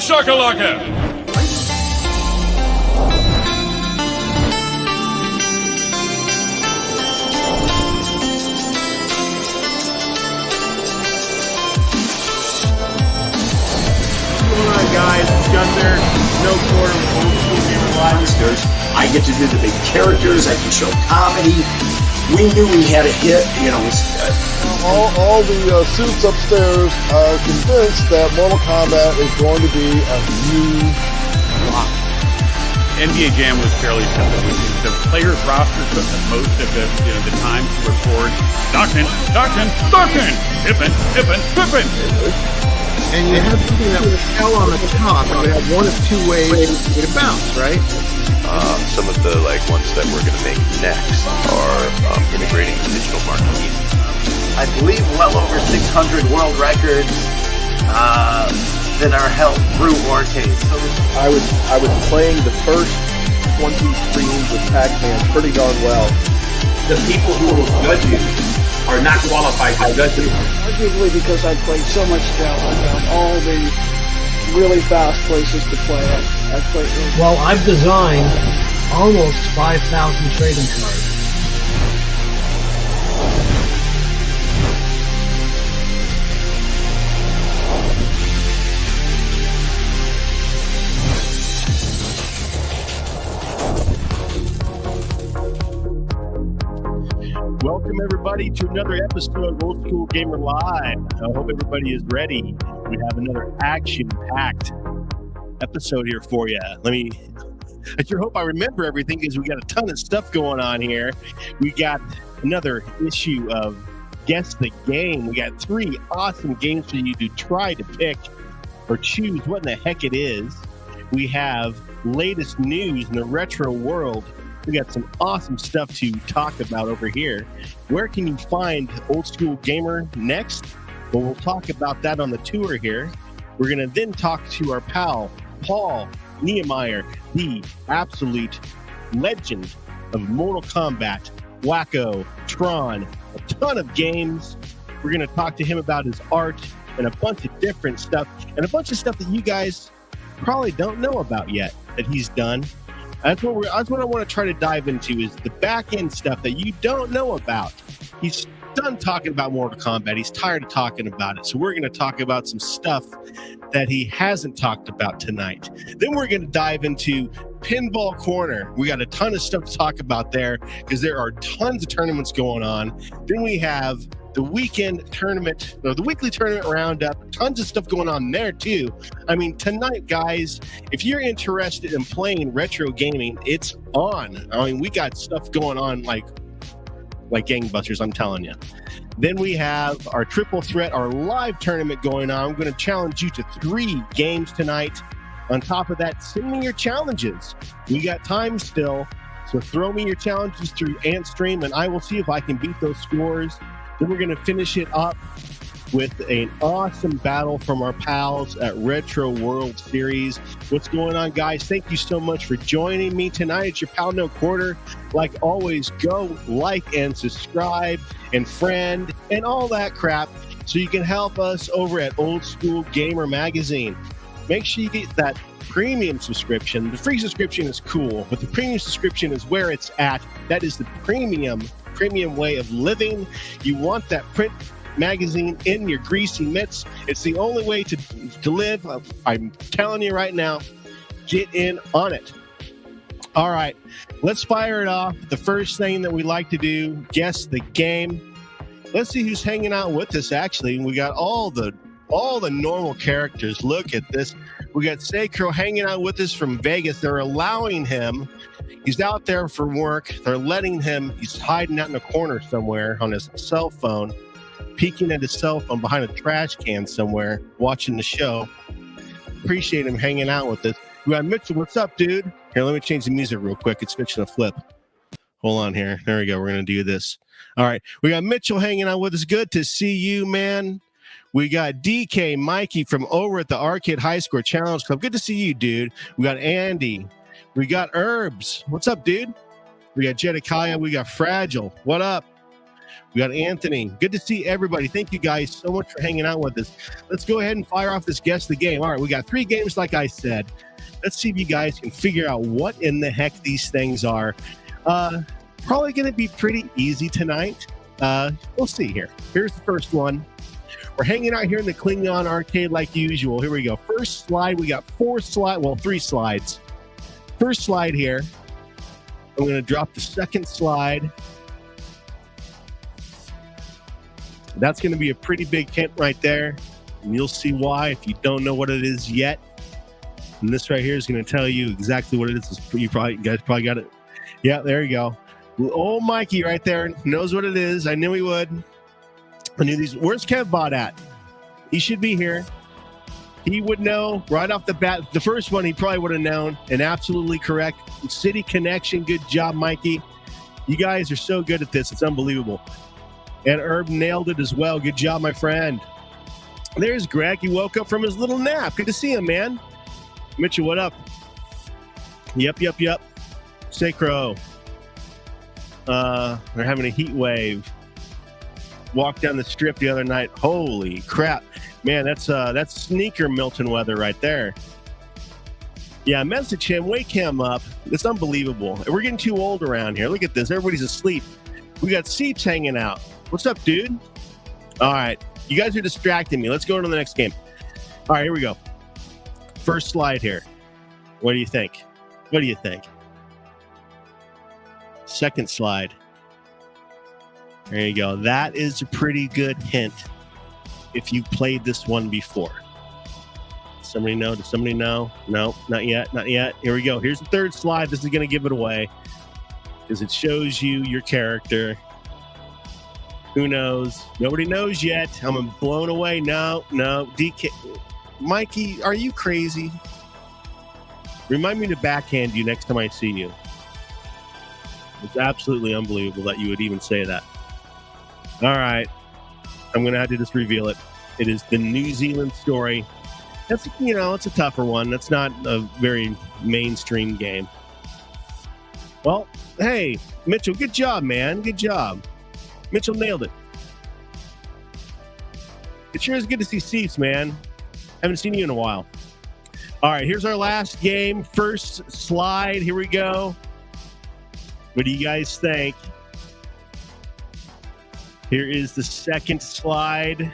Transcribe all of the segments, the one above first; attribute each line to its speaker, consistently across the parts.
Speaker 1: shakalaka!
Speaker 2: Guys, Gunther, no quarter, old school gamer monsters. I get to do the big characters. I can show comedy. We knew we had a hit. You know,
Speaker 3: all the suits upstairs are convinced that Mortal Kombat is going to be a huge flop.
Speaker 4: NBA Jam was fairly simple. The players' rosters took most of the time to record. Stockton, Pippen.
Speaker 5: And you had something that was hell on the top, and you had one of two ways to bounce, right?
Speaker 6: Some of the ones that we're going to make next are integrating digital marketing.
Speaker 7: I believe well over 600 world records that are held through Arcade. So
Speaker 3: I was playing the first 20 streams of Pac-Man pretty darn well.
Speaker 2: the people who will judge you are not qualified to judge you.
Speaker 8: Arguably because I played so much Delta, I found all the really fast places to play it.
Speaker 9: Well, I've designed almost 5,000 trading cards.
Speaker 10: Welcome everybody to another episode of Old School Gamer Live. I hope everybody is ready. We have another action-packed episode here for you. I sure hope I remember everything because we got a ton of stuff going on here. We got another issue of Guess the Game. We got 3 awesome games for you to try to pick or choose what in the heck it is. We have latest news in the retro world. We got some awesome stuff to talk about over here. Where can you find Old School Gamer next? Well, we'll talk about that on the tour here. We're going to then talk to our pal, Paul NIEMEYER, the absolute legend of Mortal Kombat, Wacko, Tron, a ton of games. We're going to talk to him about his art and a bunch of different stuff, and a bunch of stuff that you guys probably don't know about yet that he's done. That's what I want to try to dive into is the back end stuff that you don't know about. He's done talking about Mortal Kombat. He's tired of talking about it. So we're going to talk about some stuff that he hasn't talked about tonight. Then we're going to dive into Pinball Corner. We got a ton of stuff to talk about there because there are tons of tournaments going on. Then we have the weekend tournament, the weekly tournament roundup, tons of stuff going on there too. I mean, tonight, guys, if you're interested in playing retro gaming, it's on. I mean, we got stuff going on like gangbusters, I'm telling you. Then we have our triple threat, our live tournament going on. I'm going to challenge you to 3 games tonight. On top of that, send me your challenges. We got time still, so throw me your challenges through Antstream, and I will see if I can beat those scores. Then we're going to finish it up with an awesome battle from our pals at Retro World Series. What's going on, guys? Thank you so much for joining me tonight. It's your pal No Quarter. Like always, go like and subscribe and friend and all that crap so you can help us over at Old School Gamer Magazine. Make sure you get that premium subscription. The free subscription is cool, but the premium subscription is where it's at. That is the premium way of living. You want that print magazine in your greasy mitts. It's the only way to live. I'm telling you right now, get in on it. All right, let's fire it off. The first thing that we like to do, guess the game. Let's see who's hanging out with us. Actually, we got all the normal characters. Look at this. We got Sacro hanging out with us from Vegas. They're allowing him. He's out there for work. They're letting him. He's hiding out in a corner somewhere on his cell phone, peeking at his cell phone behind a trash can somewhere, watching the show. Appreciate him hanging out with us. We got Mitchell. What's up, dude? Here, let me change the music real quick. It's fixing to flip. Hold on here. There we go. We're going to do this. All right. We got Mitchell hanging out with us. Good to see you, man. We got DK Mikey from over at the Arcade High Score Challenge Club. Good to see you, dude. We got Andy. We got Herbs. What's up, dude? We got Jedediah. We got Fragile. What up? We got Anthony. Good to see everybody. Thank you guys so much for hanging out with us. Let's go ahead and fire off this guess the game. All right, we got 3 games, like I said. Let's see if you guys can figure out what in the heck these things are. Probably going to be pretty easy tonight. We'll see here. Here's the first one. We're hanging out here in the Klingon arcade like usual. Here we go. First slide. We got 3 slides. First slide here. I'm going to drop the second slide. That's going to be a pretty big hint right there. And you'll see why if you don't know what it is yet. And this right here is going to tell you exactly what it is. You guys probably got it. Yeah, there you go. Old Mikey right there knows what it is. I knew he would. I knew these. Where's KevBot at? He should be here. He would know right off the bat. The first one he probably would have known, and absolutely correct. City Connection. Good job, Mikey. You guys are so good at this. It's unbelievable. And Herb nailed it as well. Good job, my friend. There's Greg. He woke up from his little nap. Good to see him, man. Mitchell, what up? Yep. Sacro. We're having a heat wave. Walked down the strip the other night. Holy crap. Man, that's sneaker Milton weather right there. Yeah, message him, wake him up. It's unbelievable. We're getting too old around here. Look at this. Everybody's asleep. We got Seeps hanging out. What's up, dude? All right. You guys are distracting me. Let's go to the next game. All right, here we go. First slide here. What do you think? Second slide. There you go. That is a pretty good hint if you played this one before. Somebody know? Does somebody know? No, not yet. Here we go. Here's the third slide. This is going to give it away because it shows you your character. Who knows? Nobody knows yet. I'm blown away. No. DK. Mikey, are you crazy? Remind me to backhand you next time I see you. It's absolutely unbelievable that you would even say that. All right. I'm going to have to just reveal it. It is the New Zealand story. That's, it's a tougher one. That's not a very mainstream game. Well, hey, Mitchell, good job, man. Good job. Mitchell nailed it. It sure is good to see Seats, man. Haven't seen you in a while. All right, here's our last game. First slide. Here we go. What do you guys think? Here is the second slide.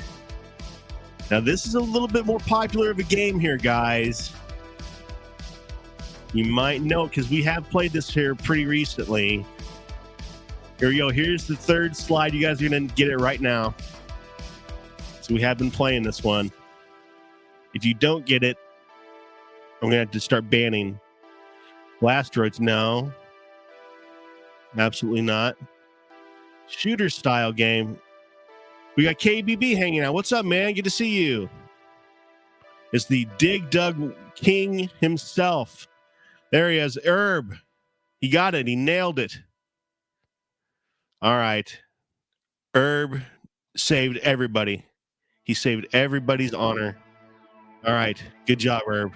Speaker 10: Now, this is a little bit more popular of a game here, guys. You might know because we have played this here pretty recently. Here we go. Here's the third slide. You guys are going to get it right now. So we have been playing this one. If you don't get it, I'm going to have to start banning. Blastroids, no. Absolutely not. Shooter style game. We got KBB hanging out. What's up, man? Good to see you. It's the Dig Dug King himself. There he is. Herb. He got it. He nailed it. All right. Herb saved everybody. He saved everybody's honor. All right. Good job, Herb.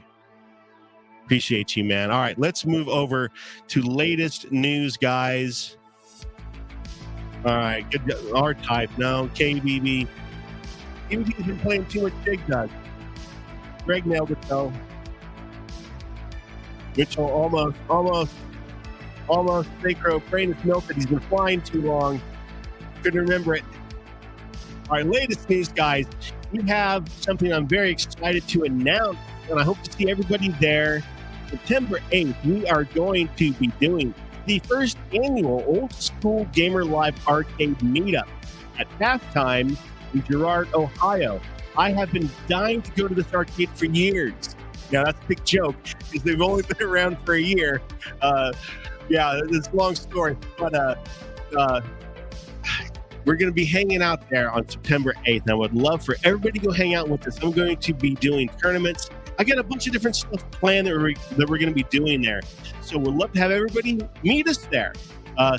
Speaker 10: Appreciate you, man. All right. Let's move over to latest news, guys. All right. Good. R-Type. No. KBB. KBB's been playing too much Dig Dug. Greg nailed it, though. Mitchell almost. Sacro. Brain is melted. He's been flying too long. Couldn't remember it. All right, latest news, guys. We have something I'm very excited to announce, and I hope to see everybody there. September 8th, we are going to be doing the first annual Old School Gamer Live Arcade Meetup at Halftime in Girard, Ohio. I have been dying to go to this arcade for years. Now, that's a big joke, because they've only been around for a year. Yeah, it's a long story, but we're going to be hanging out there on September 8th. I would love for everybody to go hang out with us. I'm going to be doing tournaments. I got a bunch of different stuff planned that we're going to be doing there. So we'd love to have everybody meet us there.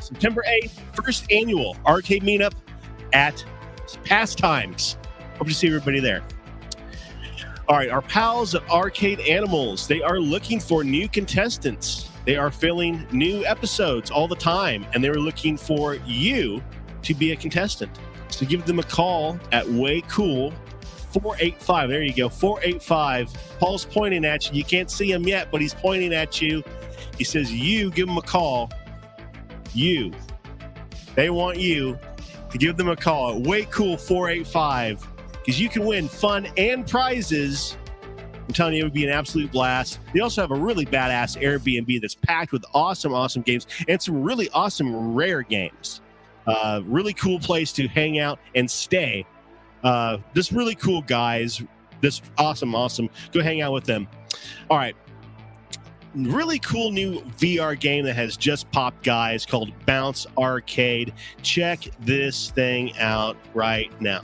Speaker 10: September 8th, first annual arcade meetup at Pastimes. Hope to see everybody there. All right, our pals at Arcade Animals, they are looking for new contestants. They are filling new episodes all the time, and they're looking for you to be a contestant. So give them a call at Way Cool 485. There you go, 485. Paul's pointing at you. You can't see him yet, but he's pointing at you. He says, you give them a call. You. They want you to give them a call at Way Cool 485 because you can win fun and prizes. I'm telling you, it would be an absolute blast. They also have a really badass Airbnb that's packed with awesome, awesome games and some really awesome rare games. Really cool place to hang out and stay. Just really cool guys. Just awesome. Go hang out with them. All right. Really cool new VR game that has just popped, guys, called Bounce Arcade. Check this thing out right now.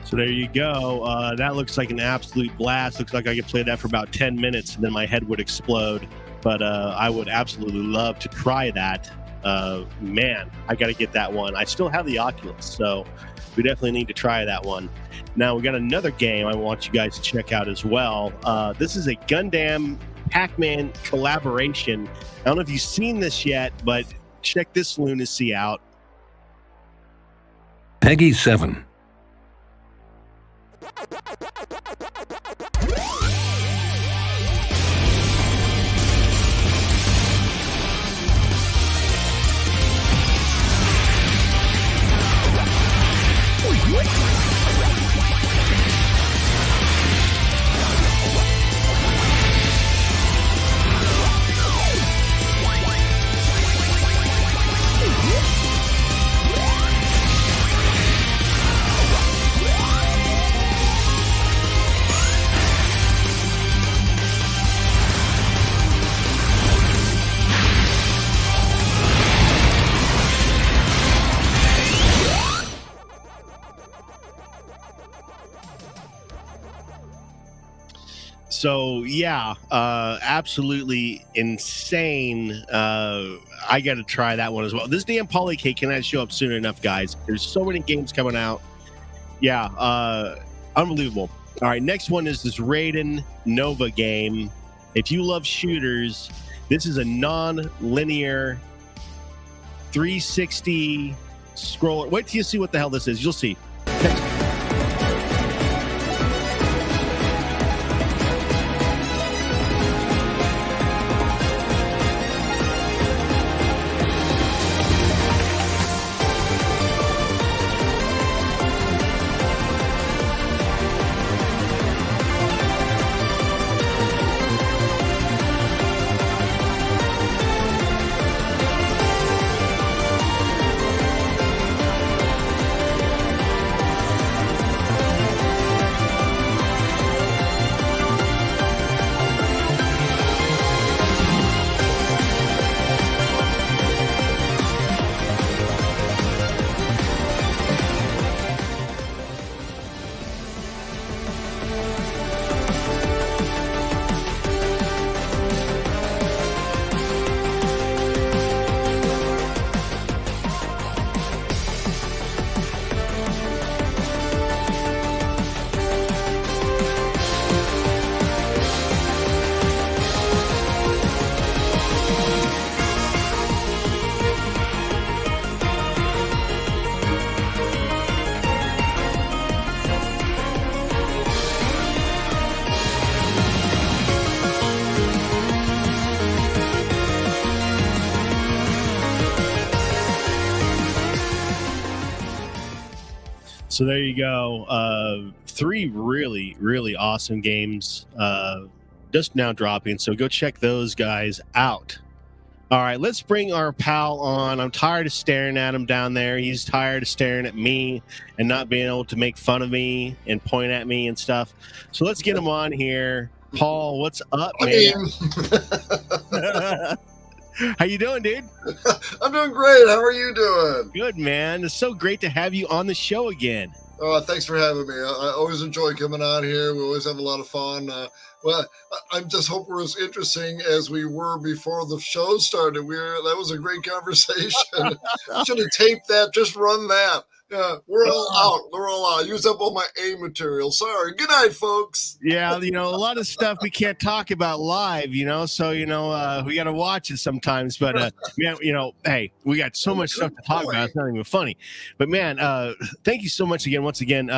Speaker 10: So there you go. That looks like an absolute blast. Looks like I could play that for about 10 minutes and then my head would explode. But I would absolutely love to try that. Man, I got to get that one. I still have the Oculus, so we definitely need to try that one. Now, we got another game I want you guys to check out as well. This is a Gundam Pac-Man collaboration. I don't know if you've seen this yet, but check this lunacy out.
Speaker 1: Peggy 7.
Speaker 10: So yeah, absolutely insane. I got to try that one as well. This damn Polycake cannot show up soon enough, guys. There's so many games coming out. Yeah, unbelievable. All right, next one is this Raiden Nova game. If you love shooters, this is a non-linear 360 scroller. Wait till you see what the hell this is. You'll see. So there you go. 3 really, really awesome games just now dropping. So go check those guys out. All right, let's bring our pal on. I'm tired of staring at him down there. He's tired of staring at me and not being able to make fun of me and point at me and stuff. So let's get him on here. Paul, what's up, man? How you doing, dude?
Speaker 3: I'm doing great. How are you doing?
Speaker 10: Good, man. It's so great to have you on the show again.
Speaker 3: Thanks for having me. I always enjoy coming on here. We always have a lot of fun. I just hope we're as interesting as we were before the show started. That was a great conversation. Should have taped that. Just run that. Yeah, we're all out. We're all out. Use up all my A material. Sorry. Good night, folks.
Speaker 10: Yeah, a lot of stuff we can't talk about live, so, we got to watch it sometimes. But, man, hey, we got so much stuff to talk about. It's not even funny. But, man, thank you so much again. Once again,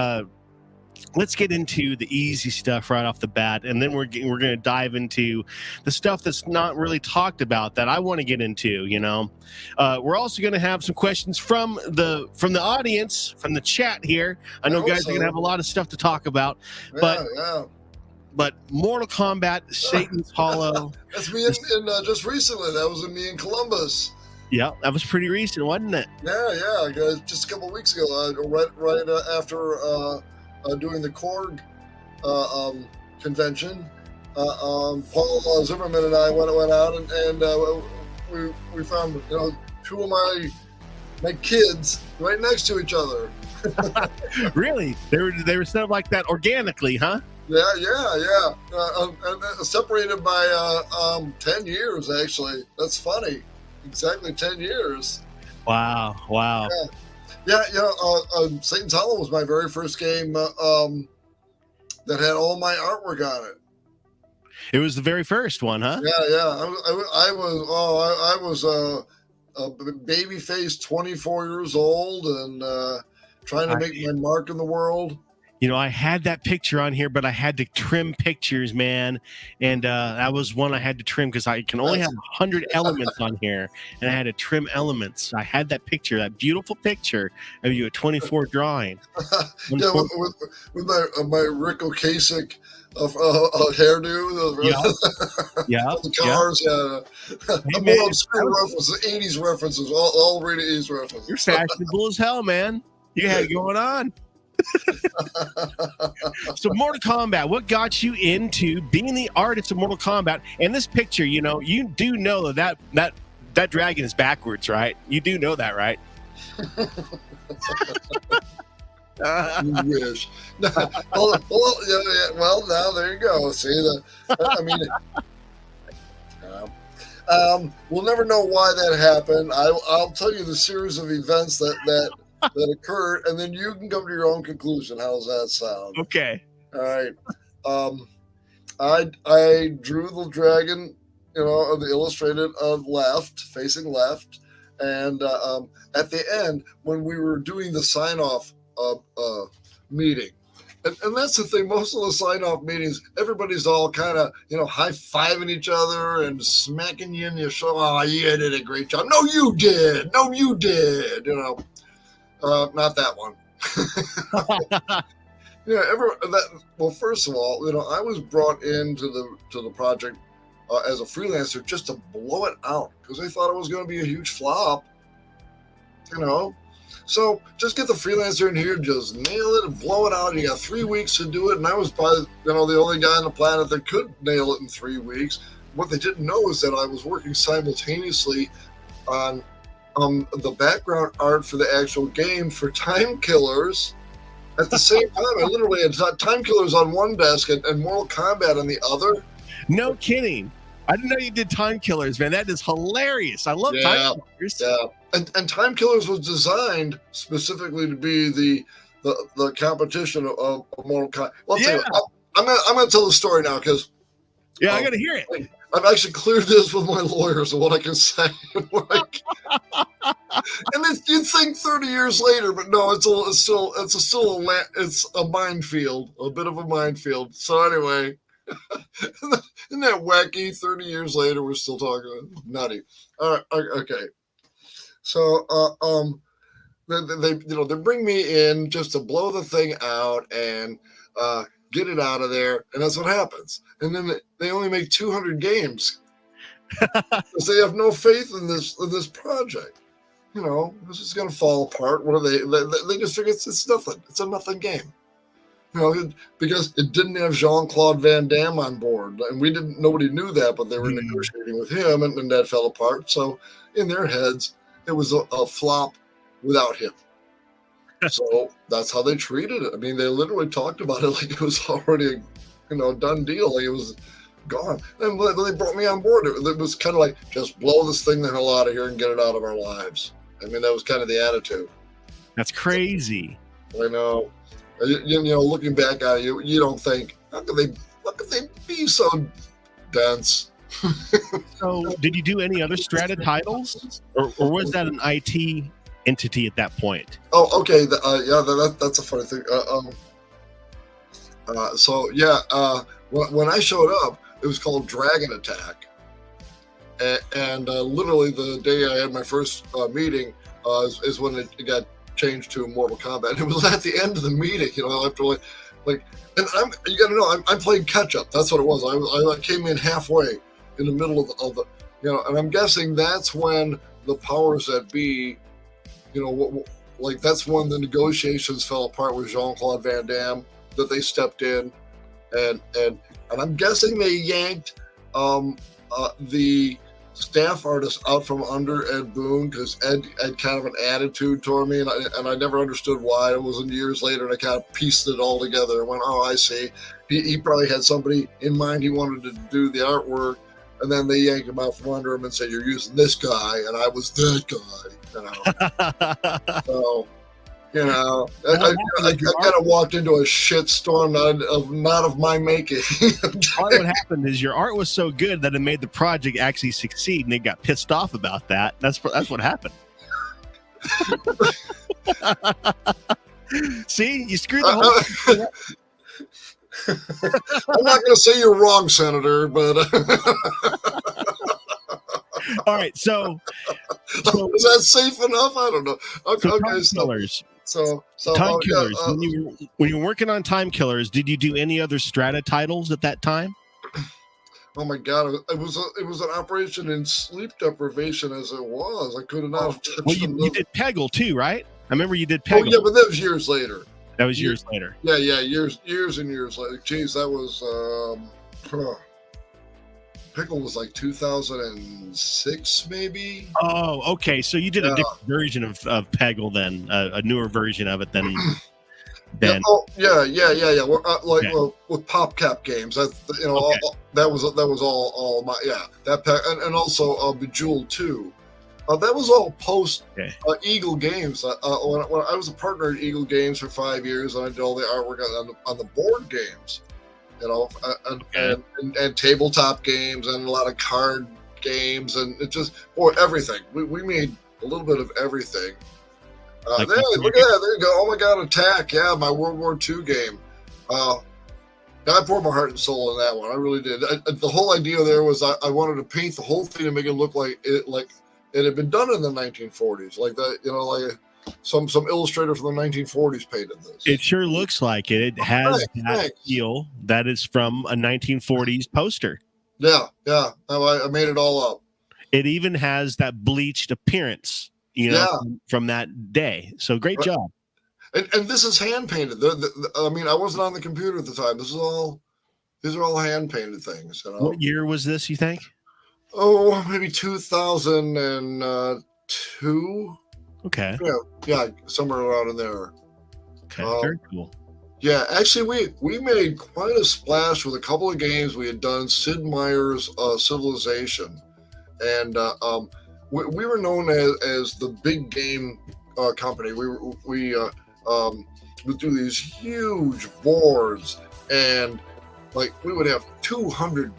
Speaker 10: let's get into the easy stuff right off the bat, and then we're going to dive into the stuff that's not really talked about that I want to get into. We're also going to have some questions from the audience, from the chat here. I know guys are going to have a lot of stuff to talk about, but Mortal Kombat, Satan's Hollow.
Speaker 3: That's me in just recently. That was me in Columbus.
Speaker 10: Yeah, that was pretty recent, wasn't it?
Speaker 3: Yeah. Just a couple of weeks ago, right after. Doing the Korg convention, Paul Zimmerman and I went out and we found 2 of my kids right next to each other.
Speaker 10: Really? They were set up like that organically, huh?
Speaker 3: Yeah. And separated by 10 years actually. That's funny. Exactly 10 years.
Speaker 10: Wow.
Speaker 3: Yeah. Satan's Hollow was my very first game that had all my artwork on it.
Speaker 10: It was the very first one, huh?
Speaker 3: Yeah. I was a baby face, 24 years old, and trying to make my mark in the world.
Speaker 10: I had that picture on here, but I had to trim pictures, man. And that was one I had to trim because I can only have 100 elements on here. And I had to trim elements. I had that picture, that beautiful picture of you at 24 drawing.
Speaker 3: Yeah, with my Rick Ocasek hairdo.
Speaker 10: Yeah.
Speaker 3: The cars, yeah.
Speaker 10: Hey,
Speaker 3: more obscure references, 80s references, all really 80s references.
Speaker 10: You're fashionable as hell, man. You had it going on. So Mortal Kombat, what got you into being the artist of Mortal Kombat? And this picture, you do know that dragon is backwards, right? You do know that, right?
Speaker 3: You wish. Well, now there you go. See, we'll never know why that happened. I'll tell you the series of events that occurred, and then you can come to your own conclusion. How's that sound?
Speaker 10: Okay.
Speaker 3: All right. I drew the dragon, of the illustrated facing left, and at the end when we were doing the sign-off meeting, and that's the thing. Most of the sign-off meetings, everybody's all kind of high-fiving each other and smacking you in your shoulder. Oh, you did a great job. No, you did. No, you did. Not that one. Well, first of all, I was brought into the project as a freelancer just to blow it out because they thought it was going to be a huge flop. So just get the freelancer in here, just nail it and blow it out. You got 3 weeks to do it, and I was probably the only guy on the planet that could nail it in 3 weeks. What they didn't know is that I was working simultaneously on the background art for the actual game for Time Killers. At the same time, I literally had Time Killers on one desk and Mortal Kombat on the other.
Speaker 10: No kidding. I didn't know you did Time Killers, man. That is hilarious. I love Time Killers.
Speaker 3: Yeah. And Time Killers was designed specifically to be the competition of Mortal Kombat. Well, I'm going to tell the story now because
Speaker 10: I got to hear it.
Speaker 3: I've actually cleared this with my lawyers of what I can say. And you'd think 30 years later, but no, it's a minefield, a bit of a minefield. So anyway, isn't that wacky? 30 years later, we're still talking nutty. All right, okay. So they bring me in just to blow the thing out and get it out of there, and that's what happens. And then they only make 200 games because they have no faith in this project. This is going to fall apart. What are they? They just figure it's nothing. It's a nothing game. Because it didn't have Jean-Claude Van Damme on board, and nobody knew that, but they were negotiating with him, and that fell apart. So in their heads, it was a flop without him. So that's how they treated it. I mean, they literally talked about it like it was already a done deal. Like it was gone. And when they brought me on board, it was kind of like, just blow this thing the hell out of here and get it out of our lives. I mean, that was kind of the attitude.
Speaker 10: That's crazy.
Speaker 3: I know. Looking back at it, you don't think, how could they be so dense?
Speaker 10: So, did you do any other Strata titles, or was that an IT entity at that point?
Speaker 3: Oh, okay. That's a funny thing. When I showed up, it was called Dragon Attack, and literally the day I had my first meeting is when it got changed to Mortal Kombat. And it was at the end of the meeting, after and you got to know, I'm playing catch up. That's what it was. I came in halfway in the middle of the and I'm guessing that's when the powers that be, that's when the negotiations fell apart with Jean-Claude Van Damme, that they stepped in, and I'm guessing they yanked the staff artist out from under Ed Boon, because Ed had kind of an attitude toward me, and I never understood why. It wasn't years later, and I kind of pieced it all together and went, oh, I see. He probably had somebody in mind he wanted to do the artwork, and then they yanked him out from under him and said, you're using this guy, and I was that guy. So, I kind of walked into a shitstorm not of my making.
Speaker 10: What happened is your art was so good that it made the project actually succeed, and they got pissed off about that. That's what happened. See, you screwed the whole thing up.
Speaker 3: I'm not going to say you're wrong, Senator, but
Speaker 10: all right. So
Speaker 3: is that safe enough? I don't know. Okay,
Speaker 10: so Time Killers. When you were working on Time Killers, did you do any other Strata titles at that time?
Speaker 3: Oh my God! It was an operation in sleep deprivation as it was. I could have not.
Speaker 10: Well, you did Peggle too, right? I remember you did Peggle.
Speaker 3: Oh yeah, but that was years later.
Speaker 10: That was years later.
Speaker 3: Yeah, years and years later. Jeez, that was Pickle was like 2006, maybe.
Speaker 10: Oh, okay. So you did a different version of Peggle then, a newer version of it than.
Speaker 3: Yeah. With PopCap games. That's that was all my that and also Bejeweled 2. That was all post Eagle Games. When I was a partner at Eagle Games for 5 years, and I did all the artwork on the board games, and tabletop games, and a lot of card games, and it just everything. We made a little bit of everything. Look at that! There you go. Oh my God, Attack! Yeah, my World War II game. I poured my heart and soul in that one. I really did. The whole idea there was I wanted to paint the whole thing and make it look like it had been done in the 1940s, like that. Like some illustrator from the 1940s painted this.
Speaker 10: It sure looks like it. It has that feel that is from a 1940s poster.
Speaker 3: Yeah. I made it all up.
Speaker 10: It even has that bleached appearance. From that day. So great job.
Speaker 3: And this is hand painted. I mean, I wasn't on the computer at the time. These are all hand painted things.
Speaker 10: What year was this, you think?
Speaker 3: Oh, maybe 2002.
Speaker 10: Okay.
Speaker 3: Yeah, somewhere around in there.
Speaker 10: Okay, very cool.
Speaker 3: Yeah, actually, we made quite a splash with a couple of games we had done. Sid Meier's Civilization, and we were known as the big game company. We would do these huge boards, and we would have 200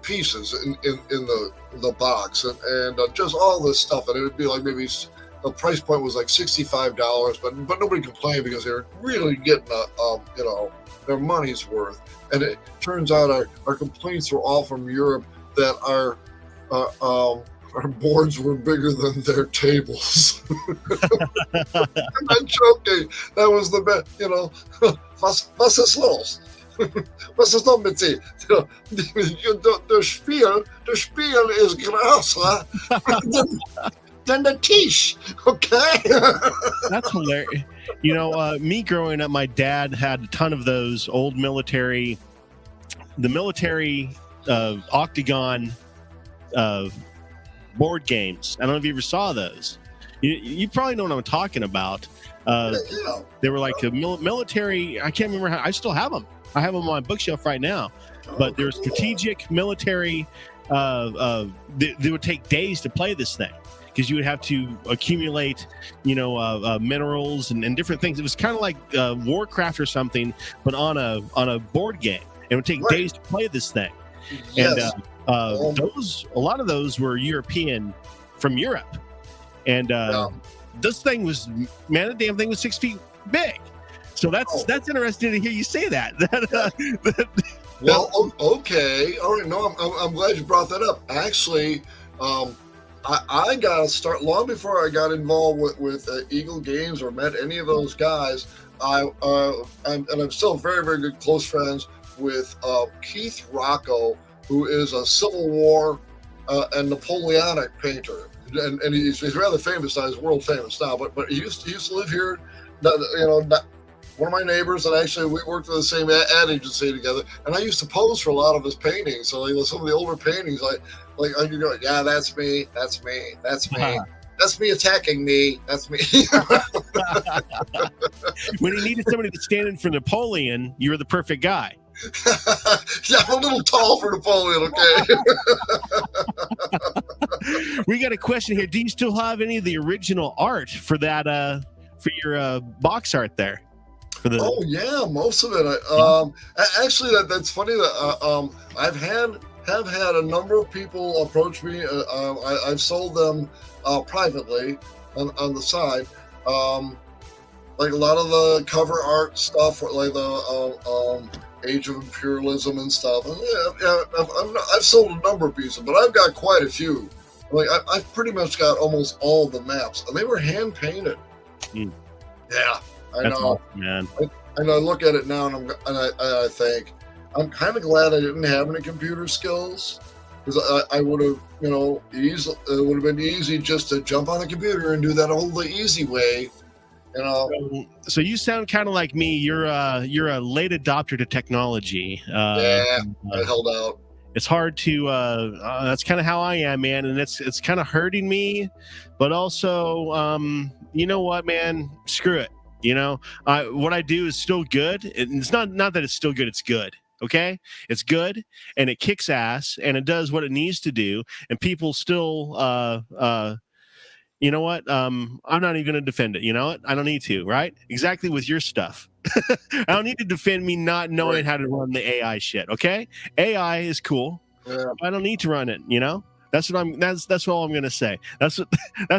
Speaker 3: pieces in the box, and just all this stuff, and it would be like maybe the price point was like $65, but nobody complained because they were really getting their money's worth. And it turns out our complaints were all from Europe, that our our boards were bigger than their tables. I'm not joking. That was the best, you know. Was ist los? Was ist noch mit Sie? Der Spiel ist größer than the Tisch. Okay.
Speaker 10: That's hilarious. You know, me growing up, my dad had a ton of those old military octagon board games. I don't know if you ever saw those. You probably know what I'm talking about. They were like the military. I can't remember how. I still have them. I have them on my bookshelf right now. But they're strategic military. They would take days to play this thing because you would have to accumulate, minerals and different things. It was kind of like Warcraft or something, but on a board game. It would take days to play this thing.
Speaker 3: Yes.
Speaker 10: And a lot of those were European from Europe. And this thing was, man, the damn thing was 6 feet big. So that's interesting to hear you say that.
Speaker 3: Well, okay. All right. No, I'm glad you brought that up. Actually, I got to start long before I got involved with Eagle Games or met any of those guys. I'm still very, very good close friends with Keith Rocco, who is a Civil War and Napoleonic painter, and he's rather famous now. He's world famous now, but he used to live here. One of my neighbors, and actually we worked at the same ad agency together. And I used to pose for a lot of his paintings. So some of the older paintings, I could go, yeah, that's me, that's me, that's me. That's me attacking me. That's me.
Speaker 10: When he needed somebody to stand in for Napoleon, you were the perfect guy.
Speaker 3: Yeah, I'm a little tall for Napoleon, okay?
Speaker 10: We got a question here. Do you still have any of the original art for that, for your box art there?
Speaker 3: Oh, yeah, most of it. Actually, that's funny that I've had a number of people approach me. I've sold them privately on the side. Like a lot of the cover art stuff, like the Age of Imperialism and stuff. I've sold a number of pieces, but I've got quite a few. Like I've pretty much got almost all of the maps, and they were hand painted. Yeah, I
Speaker 10: That's
Speaker 3: know,
Speaker 10: awesome, man.
Speaker 3: And I look at it now, and I think I'm kind of glad I didn't have any computer skills, because I would have, it would have been easy just to jump on the computer and do that the easy way.
Speaker 10: So you sound kind of like me. You're a late adopter to technology.
Speaker 3: I held out.
Speaker 10: It's hard to. That's kind of how I am, man, and it's kind of hurting me. But also, you know what, man? Screw it. What I do is still good. It's not that it's still good. It's good. Okay, it's good, and it kicks ass, and it does what it needs to do, and people still. You know what? I'm not even going to defend it. You know what? I don't need to, right? Exactly with your stuff. I don't need to defend me not knowing how to run the AI shit, okay? AI is cool. Yeah. I don't need to run it, That's all I'm going to say. That's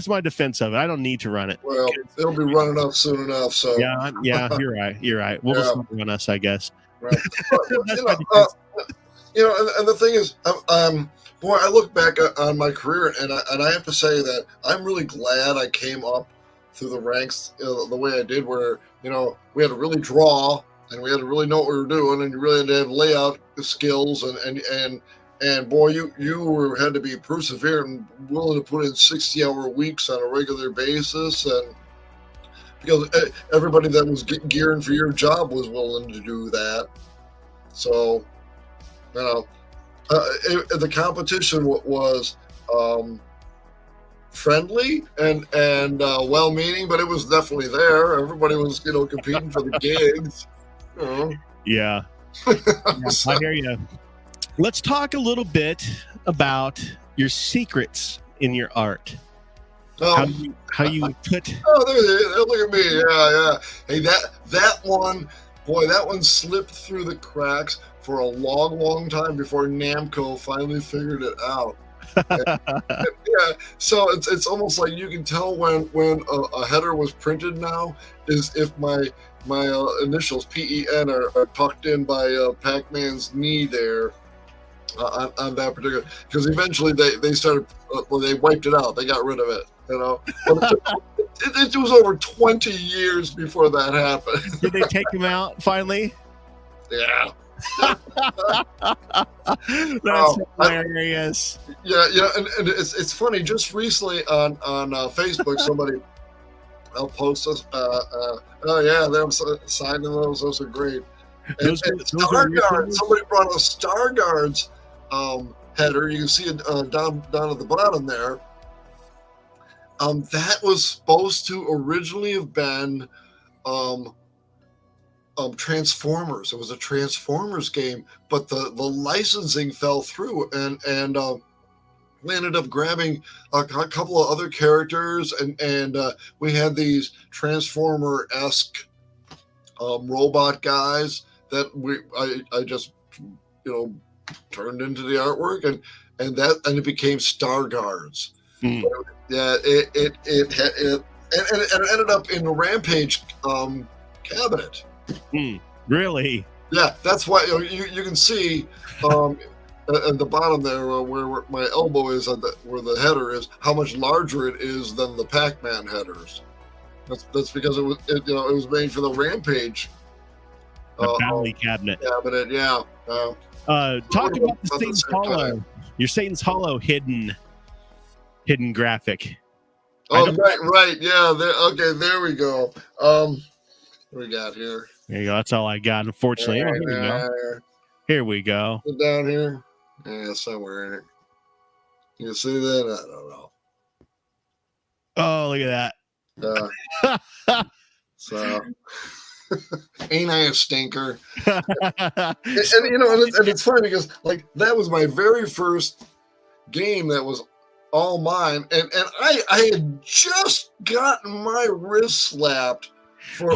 Speaker 10: my defense of it. I don't need to run it.
Speaker 3: Well, it'll be running up soon enough, so.
Speaker 10: Yeah, you're right. We'll just run us, I guess.
Speaker 3: Right. And the thing is, boy, I look back on my career, and I have to say that I'm really glad I came up through the ranks the way I did, where we had to really draw, and we had to really know what we were doing, and you really had to have layout skills, and boy, you had to be perseverant and willing to put in 60-hour weeks on a regular basis, and because everybody that was gearing for your job was willing to do that, so the competition was friendly and well-meaning, but it was definitely there. Everybody was competing for the gigs.
Speaker 10: Yeah. I hear you. Let's talk a little bit about your secrets in your art. How you put.
Speaker 3: Oh, there, look at me! Yeah. Hey, that one, boy, that one slipped through the cracks for a long, long time before Namco finally figured it out. Yeah, so it's almost like you can tell when a header was printed now is if my initials PEN are tucked in by Pac-Man's knee there. on that particular, because eventually they started, they wiped it out. They got rid of it, But it was over 20 years before that happened.
Speaker 10: Did they take him out finally?
Speaker 3: Yeah.
Speaker 10: That's hilarious.
Speaker 3: And it's funny. Just recently on Facebook, somebody post us. Oh yeah, them signing those. Those are great. And Star Guards. Somebody brought a Star Guards header. You can see it down at the bottom there. That was supposed to originally have been Transformers. It was a Transformers game, but the licensing fell through, and we ended up grabbing a couple of other characters, and we had these Transformer-esque robot guys that I just turned into the artwork, and it became Star Guards. Yeah, it ended up in the Rampage cabinet.
Speaker 10: Really?
Speaker 3: Yeah, that's why you can see at the bottom there where my elbow is, where the header is, how much larger it is than the Pac-Man headers. That's because it was made for the Rampage.
Speaker 10: The Valley cabinet.
Speaker 3: Cabinet, yeah.
Speaker 10: Talk about the Satan's Hollow. Your Satan's Hollow hidden graphic.
Speaker 3: Oh, right, yeah. There we go. What we got here?
Speaker 10: There you go. That's all I got. Unfortunately, here we go. Here we go.
Speaker 3: Down here, yeah, somewhere in it. You see that? I don't know.
Speaker 10: Oh, look at
Speaker 3: that. So, ain't I a stinker? and it's funny because that was my very first game that was all mine, and I had just gotten my wrist slapped for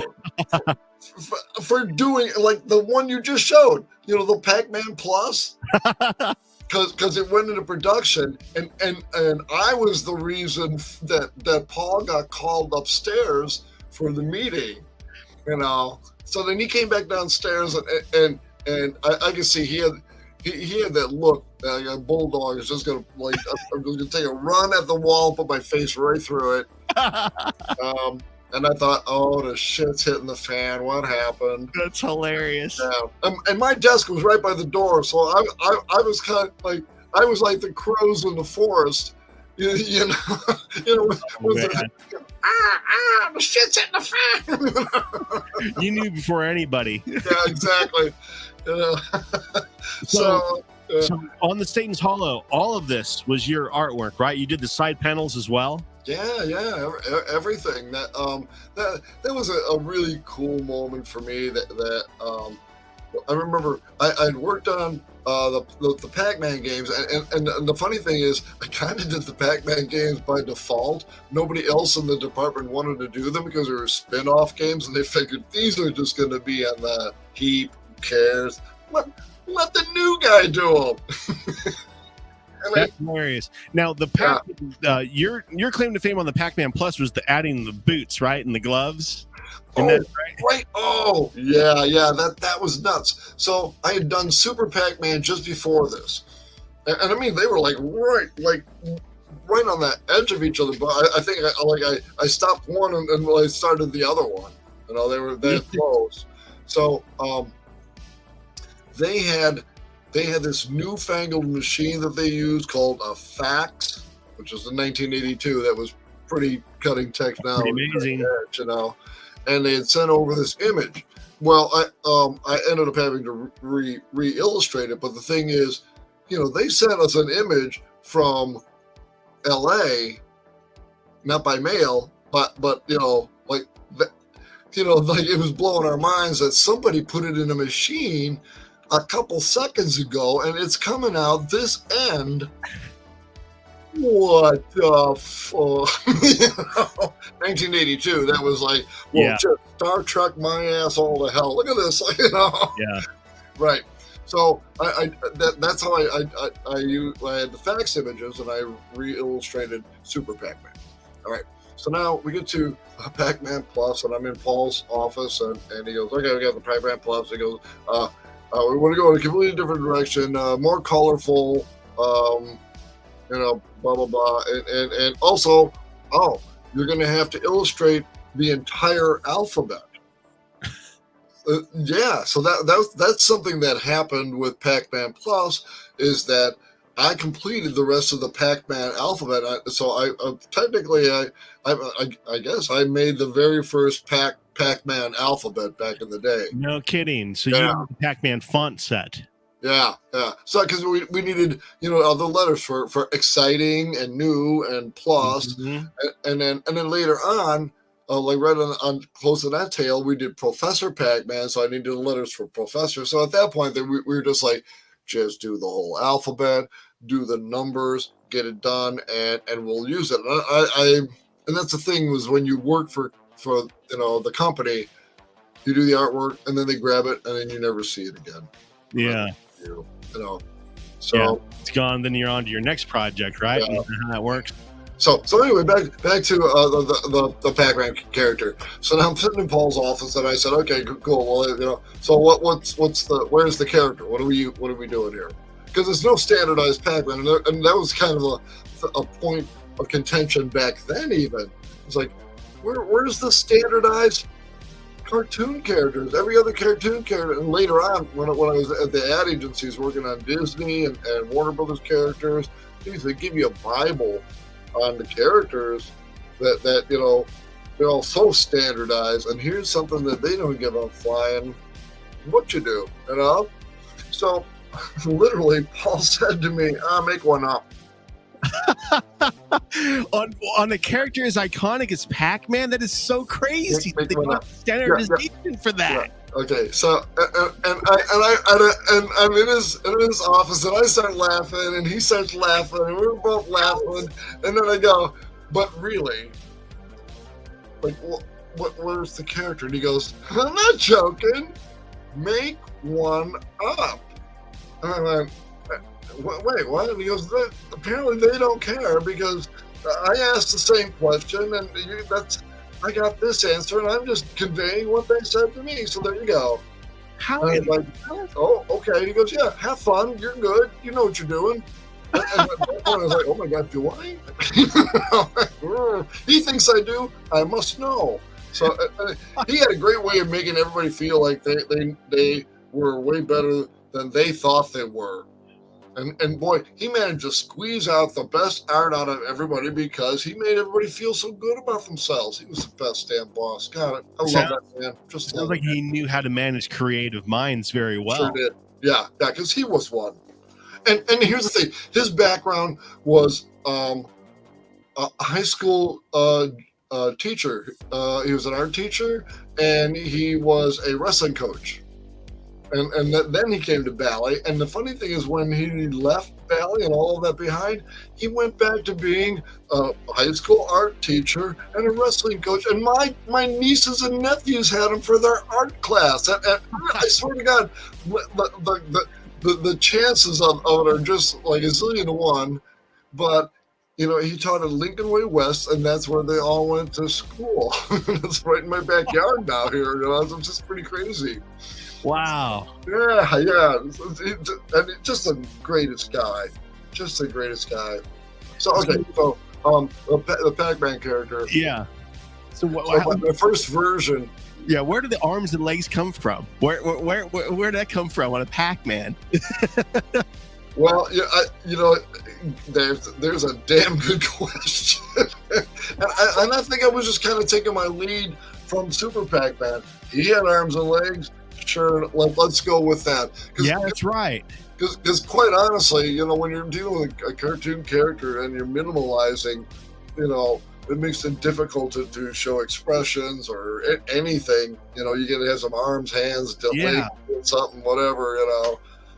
Speaker 3: doing the one you just showed, the Pac-Man Plus, because it went into production, and I was the reason that Paul got called upstairs for the meeting, So then he came back downstairs, and I could see he had that look. A bulldog is just gonna I'm just gonna take a run at the wall, put my face right through it. And I thought, oh, the shit's hitting the fan. What happened?
Speaker 10: That's hilarious.
Speaker 3: Yeah. And my desk was right by the door, so I was kind of I was like the crows in the forest. With the shit's hitting the fan.
Speaker 10: You knew before anybody.
Speaker 3: Yeah, exactly. So
Speaker 10: on the Satan's Hollow, all of this was your artwork, right? You did the side panels as well.
Speaker 3: Yeah, everything. That was a really cool moment for me. That I remember I'd worked on the Pac-Man games, and the funny thing is, I kind of did the Pac-Man games by default. Nobody else in the department wanted to do them because they were spin-off games, and they figured these are just going to be on the heap. Who cares? Let the new guy do them.
Speaker 10: That's hilarious. Now, your claim to fame on the Pac-Man Plus was adding the boots, right, and the gloves.
Speaker 3: Right. Oh, yeah. That was nuts. So I had done Super Pac-Man just before this, and I mean they were right on that edge of each other. But I think I stopped one and I started the other one. They were that close. So they had this newfangled machine that they used called a fax, which was in 1982. That was pretty cutting technology.
Speaker 10: Pretty amazing.
Speaker 3: And they had sent over this image. Well, I ended up having to re-illustrate it. But the thing is, they sent us an image from L.A., not by mail, but it was blowing our minds that somebody put it in a machine a couple seconds ago, and it's coming out this end. What the fuck? 1982. That was just Star Trek my ass all to hell. Look at this.
Speaker 10: Yeah.
Speaker 3: Right. So that's how I had the fax images, and I re-illustrated Super Pac-Man. All right. So now we get to Pac-Man Plus, and I'm in Paul's office, and he goes, okay, we got the Pac-Man Plus. He goes, We want to go in a completely different direction, more colorful, blah blah blah, and also, you're going to have to illustrate the entire alphabet. So that's something that happened with Pac-Man Plus, is that I completed the rest of the Pac-Man alphabet. So I guess I made the very first Pac-Man alphabet back in the day.
Speaker 10: No kidding. So you have the Pac-Man font set.
Speaker 3: Yeah. So because we needed other letters for exciting and new and plus, and then later on. Like right on close to that tail, we did Professor Pac-Man, so I needed the letters for Professor. So at that point, we were just like, just do the whole alphabet, do the numbers, get it done, and we'll use it. And that's the thing, was when you work for the company, you do the artwork, and then they grab it, and then you never see it again.
Speaker 10: Yeah.
Speaker 3: So
Speaker 10: it's gone. Then you're on to your next project, right?
Speaker 3: Yeah.
Speaker 10: You know how that works.
Speaker 3: So anyway, back to the Pac-Man character. So now I'm sitting in Paul's office, and I said, "Okay, cool. Well, so where's the character? What are we doing here?" Because there's no standardized Pac-Man, and that was kind of a point of contention back then. Even it's like, where's the standardized cartoon characters? Every other cartoon character, and later on, when I was at the ad agencies working on Disney and Warner Brothers characters, they give you a Bible on the characters that they're all so standardized, and here's something that they don't give a flying what you do, So literally, Paul said to me, make one up.
Speaker 10: on a character as iconic as Pac-Man, that is so crazy. They got standardization for that.
Speaker 3: Yeah. Okay, so and I'm in his office, and I start laughing, and he starts laughing, and we're both laughing, and then I go, "But really, like, where's the character?" And he goes, "I'm not joking. Make one up." And I went, "Wait, what?" And he goes, "Apparently they don't care, because I asked the same question, and I got this answer, and I'm just conveying what they said to me. So there you go."
Speaker 10: How?
Speaker 3: And I'm like, "Oh, okay." And he goes, "Yeah, have fun. You're good. You know what you're doing." And I was like, "Oh my God, do I?" He thinks I do. I must know. So he had a great way of making everybody feel like they were way better than they thought they were. And boy, he managed to squeeze out the best art out of everybody, because he made everybody feel so good about themselves. He was the best damn boss. God, I love that man. Just
Speaker 10: sounds like he knew how to manage creative minds very well.
Speaker 3: Sure did. Yeah, because he was one. And here's the thing: his background was a high school teacher. He was an art teacher, and he was a wrestling coach. And then he came to ballet. And the funny thing is, when he left ballet and all of that behind, he went back to being a high school art teacher and a wrestling coach. And my nieces and nephews had him for their art class. And I swear to God, the chances of it are just like a zillion to one. But he taught at Lincoln Way West, and that's where they all went to school. It's right in my backyard now here. It's just pretty crazy.
Speaker 10: Wow.
Speaker 3: Yeah. And just the greatest guy. Just the greatest guy. So, okay, so the Pac-Man character.
Speaker 10: Yeah. So
Speaker 3: the first version.
Speaker 10: Yeah, where do the arms and legs come from? Where did that come from on a Pac-Man?
Speaker 3: Well, there's a damn good question. and I think I was just kind of taking my lead from Super Pac-Man. He had arms and legs. Sure, let's go with that.
Speaker 10: Yeah, that's right.
Speaker 3: Because quite honestly, when you're dealing with a cartoon character and you're minimalizing, it makes it difficult to show expressions or anything. You get to have some arms, hands, legs, something, whatever.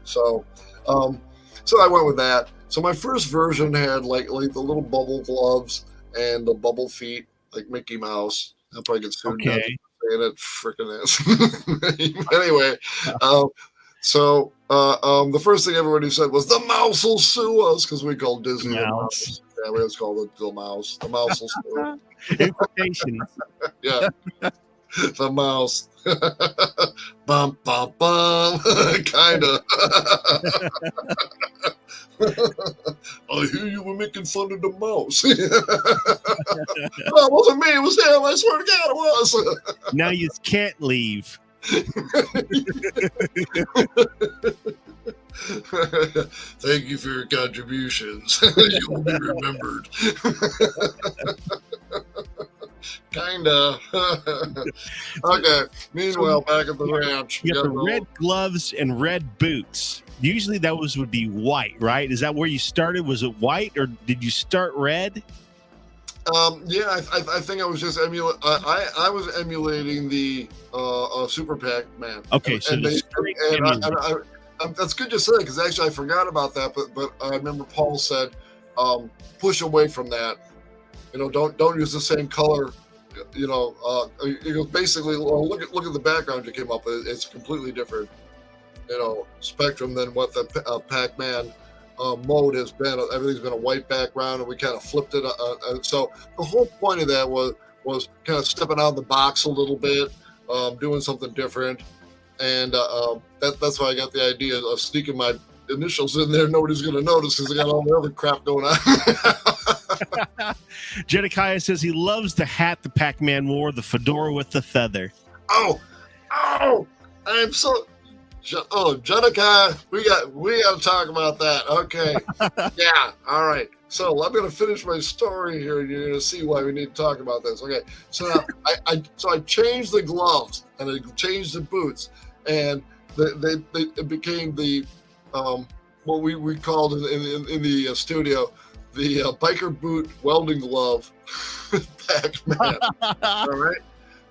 Speaker 3: So I went with that. So my first version had like the little bubble gloves and the bubble feet, like Mickey Mouse. I'll probably get sued.
Speaker 10: Okay.
Speaker 3: Saying it freaking is. Anyway, so the first thing everybody said was, "The mouse will sue us," because we called Disney the mouse. Yeah, we always called it the mouse. The mouse will sue us.
Speaker 10: Implications.
Speaker 3: Yeah. The mouse. Bum, bum, bum. Kind of. I hear you were making fun of the mouse. No, it wasn't me. It was him. I swear to God, it was.
Speaker 10: Now you can't leave.
Speaker 3: Thank you for your contributions. You will be remembered. Kinda. Okay. Meanwhile, back at the ranch.
Speaker 10: You got the red gloves and red boots. Usually those would be white, right? Is that where you started? Was it white, or did you start red?
Speaker 3: Yeah, I think I was just I was emulating the Super Pac-Man.
Speaker 10: Okay, so
Speaker 3: that's good to say, because actually I forgot about that, but I remember Paul said, push away from that. Don't use the same color. Basically, look at the background you came up with. It's completely different, spectrum than what the Pac-Man mode has been. Everything's been a white background, and we kind of flipped it. So the whole point of that was kind of stepping out of the box a little bit, doing something different, and that's why I got the idea of sneaking my initials in there. Nobody's going to notice because I got all the other crap going on.
Speaker 10: Jedediah says he loves the hat the Pac-Man wore, the fedora with the feather.
Speaker 3: Oh, I'm so. Jedediah, we got to talk about that. Okay, yeah, all right. So I'm going to finish my story here, and you're going to see why we need to talk about this. Okay, so now I changed the gloves and I changed the boots, and it became the what we called in the studio the biker boot welding glove Pac-Man. All right.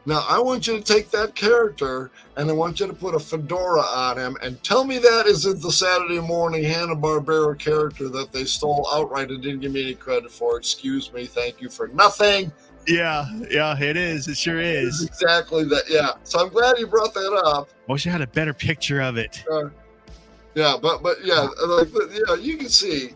Speaker 3: Now, I want you to take that character, and I want you to put a fedora on him, and tell me that isn't the Saturday morning Hanna-Barbera character that they stole outright and didn't give me any credit for. Excuse me. Thank you for nothing.
Speaker 10: Yeah, it is. It sure is.
Speaker 3: It's exactly that, yeah. So I'm glad you brought that up.
Speaker 10: I wish I had a better picture of it.
Speaker 3: Yeah, but you can see.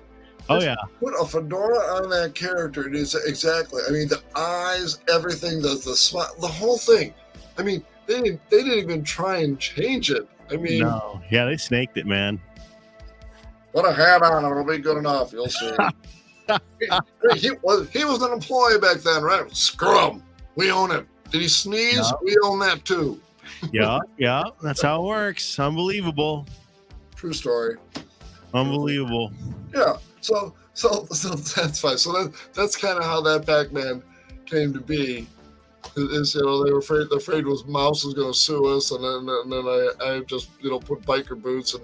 Speaker 10: Oh, yeah.
Speaker 3: Put a fedora on that character. It is exactly. I mean, the eyes, everything, the smile, the whole thing. I mean, they didn't even try and change it. I mean,
Speaker 10: no. Yeah, they snaked it, man.
Speaker 3: Put a hat on, it'll be good enough. You'll see. he was an employee back then, right? Screw him. We own him. Did he sneeze? Yeah. We own that too.
Speaker 10: Yeah. That's how it works. Unbelievable.
Speaker 3: True story.
Speaker 10: Unbelievable.
Speaker 3: Yeah. So that's fine. So that's kind of how that Pac-Man came to be. Is they were afraid Mouse was going to sue us, and then I just put biker boots and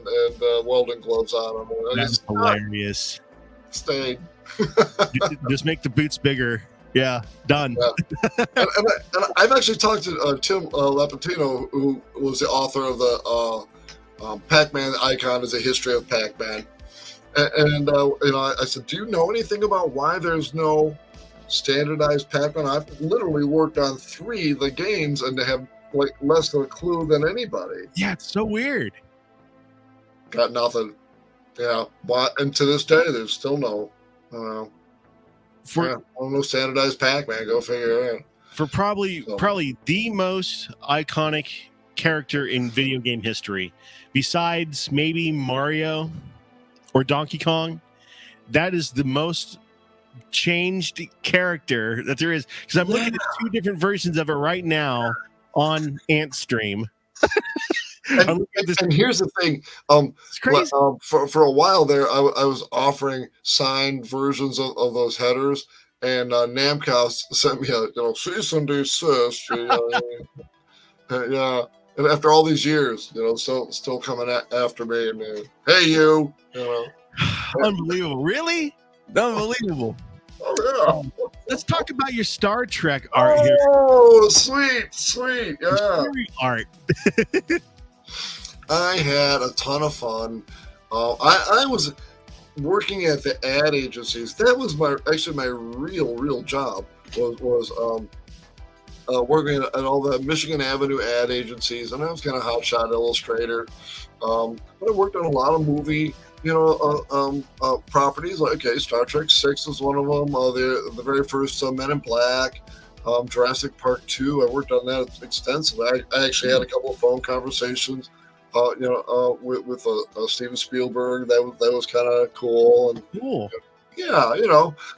Speaker 3: welding gloves on them.
Speaker 10: That's hilarious.
Speaker 3: Stayed.
Speaker 10: Just make the boots bigger. Yeah, done.
Speaker 3: Yeah. and I've actually talked to Tim Lapatino, who was the author of the Pac-Man Icon is a History of Pac-Man. And I said, do you know anything about why there's no standardized Pac-Man? I've literally worked on 3 of the games and have less of a clue than anybody.
Speaker 10: Yeah, it's so weird.
Speaker 3: Got nothing. Yeah, and to this day, there's still no. No standardized Pac-Man. Go figure it out.
Speaker 10: For probably the most iconic character in video game history, besides maybe Mario or Donkey Kong, that is the most changed character that there is. Because I'm looking at 2 different versions of it right now on Antstream.
Speaker 3: And here's the thing.
Speaker 10: It's crazy.
Speaker 3: For a while there, I was offering signed versions of those headers, and Namco sent me a cease and desist. Yeah. And after all these years, still coming after me, and hey, you.
Speaker 10: Unbelievable. Really? Unbelievable.
Speaker 3: Oh, yeah.
Speaker 10: Let's talk about your Star Trek art here.
Speaker 3: Oh, sweet. Yeah.
Speaker 10: Art.
Speaker 3: I had a ton of fun. I was working at the ad agencies. That was my real job was working at all the Michigan Avenue ad agencies, and I was kind of hotshot illustrator. But I worked on a lot of movie, properties. Like, Star Trek 6 was one of them. The very first Men in Black. Jurassic Park 2. I worked on that extensively. I actually had a couple of phone conversations, with Steven Spielberg. That was kind of cool. And
Speaker 10: Cool.
Speaker 3: yeah,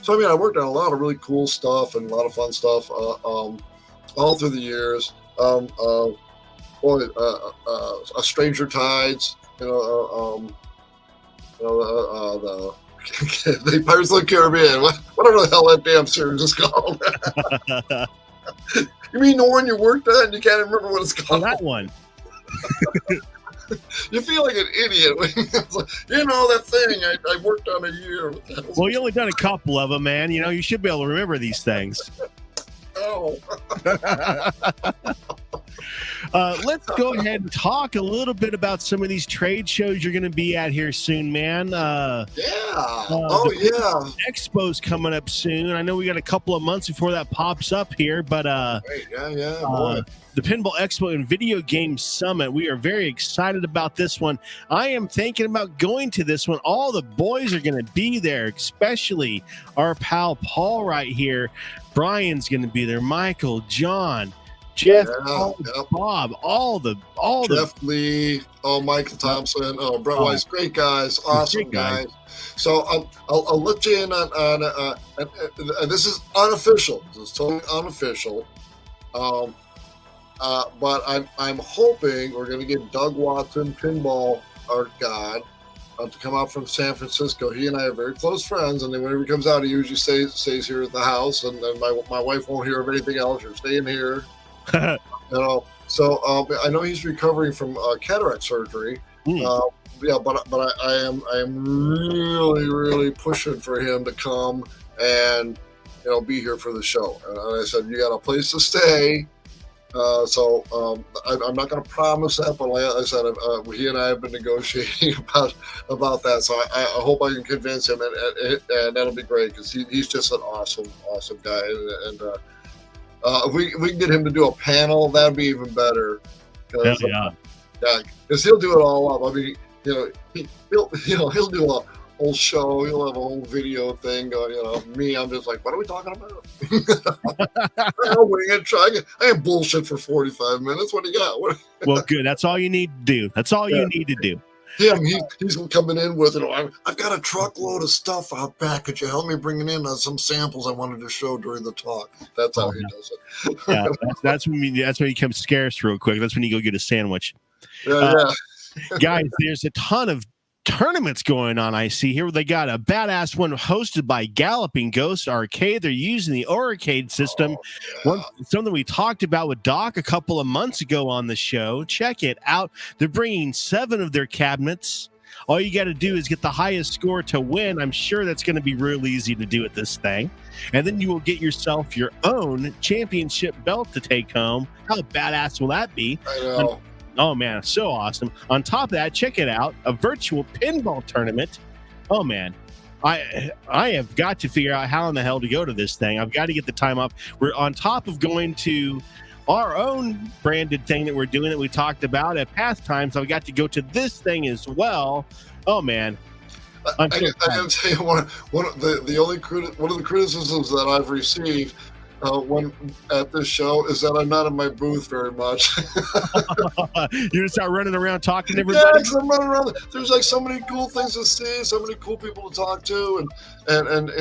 Speaker 3: So I mean, I worked on a lot of really cool stuff and a lot of fun stuff all through the years. A Stranger Tides. The Pirates of the Caribbean. Whatever the hell that damn series is called. You mean the one you worked on and you can't remember what it's
Speaker 10: Oh,
Speaker 3: called?
Speaker 10: that one.
Speaker 3: You feel like an idiot. It's like, that thing I worked on a year.
Speaker 10: Well, you only done a couple of them, man. You should be able to remember these things.
Speaker 3: Oh.
Speaker 10: Let's go ahead and talk a little bit about some of these trade shows you're going to be at here soon, man.
Speaker 3: Yeah.
Speaker 10: The Expo's coming up soon. I know we got a couple of months before that pops up here, but
Speaker 3: boy.
Speaker 10: The Pinball Expo and Video Game Summit. We are very excited about this one. I am thinking about going to this one. All the boys are going to be there, especially our pal Paul right here. Brian's going to be there. Michael, John, Jeff, Bob, all the
Speaker 3: Jeff Lee, Michael Thompson, Brett Weiss, great guys, awesome guys. So I'll let you in on and this is unofficial. This is totally unofficial. But I'm hoping we're going to get Doug Watson, Pinball Art God, to come out from San Francisco. He and I are very close friends, and then whenever he comes out, he usually stays here at the house, and my wife won't hear of anything else. You're staying here. So I know he's recovering from cataract surgery. But I am really pushing for him to come and be here for the show. And I said, you got a place to stay. So I'm not going to promise that, but like I said, he and I have been negotiating about that. So I hope I can convince him, and that'll be great because he's just an awesome guy. And if we can get him to do a panel, that'd be even better. Because he'll do it all up. I mean, he'll do a whole show. He'll have a whole video thing going. Me, I'm just like, what are we talking about? I can bullshit for 45 minutes. What do you got?
Speaker 10: Well, good. That's all you need to do. That's all you need to do.
Speaker 3: Yeah, he's coming in with I've got a truckload of stuff out back. Could you help me bring it in on some samples I wanted to show during the talk? That's how he does it.
Speaker 10: Yeah, that's when he comes scarce real quick. That's when you go get a sandwich. Guys, there's a ton of tournaments going on. I see here they got a badass one hosted by Galloping Ghost Arcade. They're using the Orcade system. Something we talked about with Doc a couple of months ago on the show. Check it out. They're bringing 7 of their cabinets. All you got to do is get the highest score to win. I'm sure that's going to be real easy to do at this thing. And then you will get yourself your own championship belt to take home. How badass will that be?
Speaker 3: I know.
Speaker 10: Oh, man, so awesome. On top of that, check it out, a virtual pinball tournament. Oh, man, I have got to figure out how in the hell to go to this thing. I've got to get the time off. We're on top of going to our own branded thing that we're doing that we talked about at past times. I've got to go to this thing as well. Oh, man.
Speaker 3: I got to tell you, one of the criticisms that I've received when at this show is that I'm not in my booth very much.
Speaker 10: You just start running around talking to everybody?
Speaker 3: Yeah, because I'm running around. There's like so many cool things to see, so many cool people to talk to, and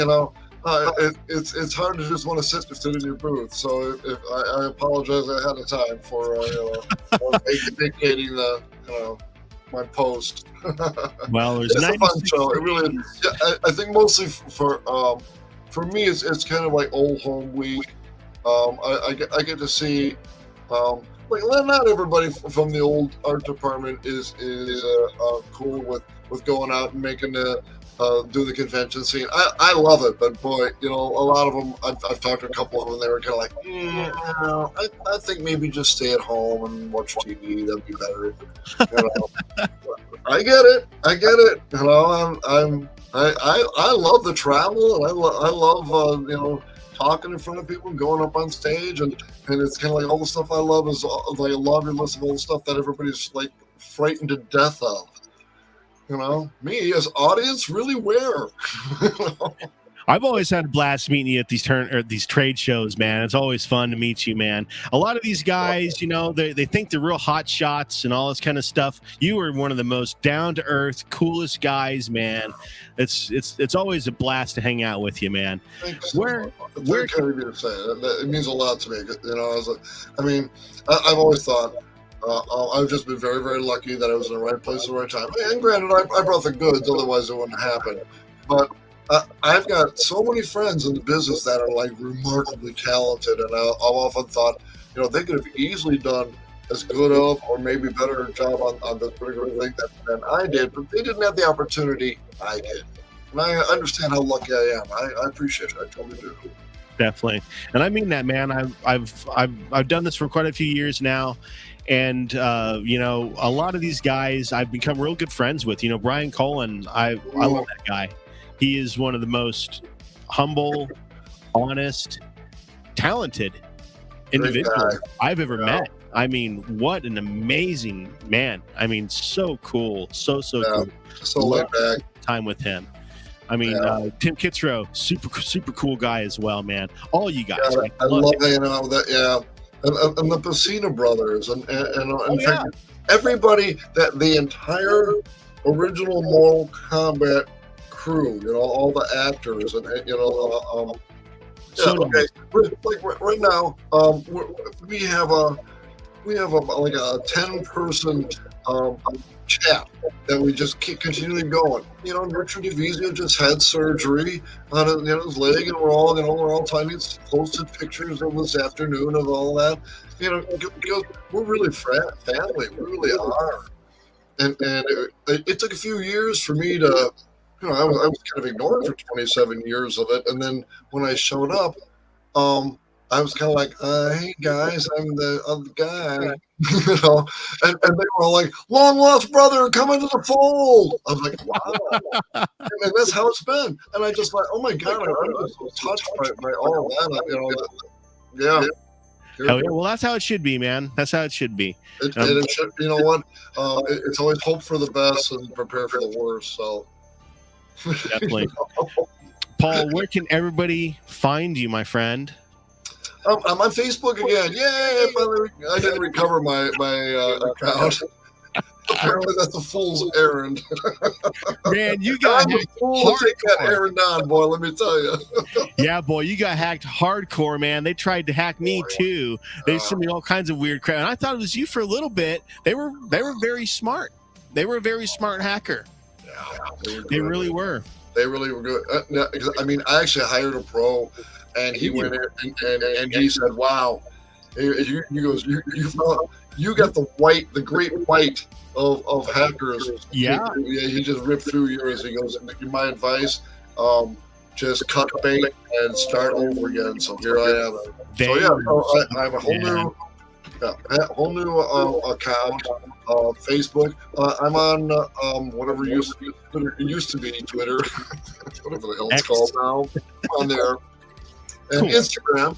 Speaker 3: it's hard to just want to sit in your booth. So I apologize ahead of time for vacating my post.
Speaker 10: Well, there's
Speaker 3: it's a fun show. It really is. Yeah, I think mostly for me, it's kind of like old home week. I get to see, not everybody from the old art department is cool with going out and making do the convention scene. I love it, but boy, a lot of them. I've talked to a couple of them. They were kind of like, I think maybe just stay at home and watch TV. That'd be better. I get it. I love the travel, and I love talking in front of people and going up on stage, and it's kind of like all the stuff I love is like a laundry list of all the stuff that everybody's like frightened to death of. Me as audience really where.
Speaker 10: I've always had a blast meeting you at these trade shows, man. It's always fun to meet you, man. A lot of these guys, you know, they think they're real hot shots and all this kind of stuff. You are one of the most down to earth, coolest guys, man. It's always a blast to hang out with you, man.
Speaker 3: Thanks.
Speaker 10: Where
Speaker 3: Kind of you to say it means a lot to me. You know, I've always thought. I've just been very, very lucky that I was in the right place at the right time. And granted, I brought the goods, otherwise it wouldn't happen. But I've got so many friends in the business that are like remarkably talented, and I've often thought, you know, they could have easily done as good of or maybe better job on this particular thing than I did, but they didn't have the opportunity I did. And I understand how lucky I am. I appreciate it. I totally do.
Speaker 10: Definitely, and I mean that, man. I've done this for quite a few years now. And, you know, a lot of these guys I've become real good friends with. You know, Brian Cullen, I love that guy. He is one of the most humble, honest, talented individuals I've ever met. I mean, what an amazing man. I mean, so cool. So cool.
Speaker 3: So laid back.
Speaker 10: Time with him. I mean, Tim Kitzrow, super cool guy as well, man. All you guys.
Speaker 3: Yeah, I love hanging out with that. Yeah. And the Pacino brothers, and in fact, everybody, that the entire original Mortal Kombat crew, you know, all the actors, and you know, okay. Like right now, we have a 10-person chat that we just keep continually going. You know, Richard DeVizio just had surgery on his leg, and we're all tiny posted pictures of this afternoon of all that. You know, because we're really family. We really are. And it took a few years for me to, you know, I was kind of ignored for 27 years of it, and then when I showed up, I was kind of like, hey guys, I'm the other guy, you know, and they were all like, long lost brother, come into the fold. I was like, wow, and that's how it's been. And I just like, oh my God, I'm just so touched by all that, you know. Yeah.
Speaker 10: Hell yeah. Well, that's how it should be, man. That's how it should be.
Speaker 3: It should, you know what? It's always hope for the best and prepare for the worst. So
Speaker 10: definitely. Paul, where can everybody find you, my friend?
Speaker 3: I'm on Facebook again. Yay! I didn't recover my account. Apparently, that's a fool's errand.
Speaker 10: Man, you got
Speaker 3: take that errand on, boy. Let me tell you.
Speaker 10: Yeah, boy, you got hacked hardcore, man. They tried to hack me too. They sent me all kinds of weird crap, and I thought it was you for a little bit. They were very smart. They were a very smart hacker.
Speaker 3: Yeah,
Speaker 10: they really were.
Speaker 3: They really were good. I mean, I actually hired a pro. And he went in and he said, "Wow, you got the great white of hackers."
Speaker 10: Yeah,
Speaker 3: he just ripped through yours. He goes, "My advice, just cut bait and start over again." So here I am. I have a whole new account, Facebook. I'm on whatever used to be Twitter, whatever the hell it's called now. I'm on there. And Instagram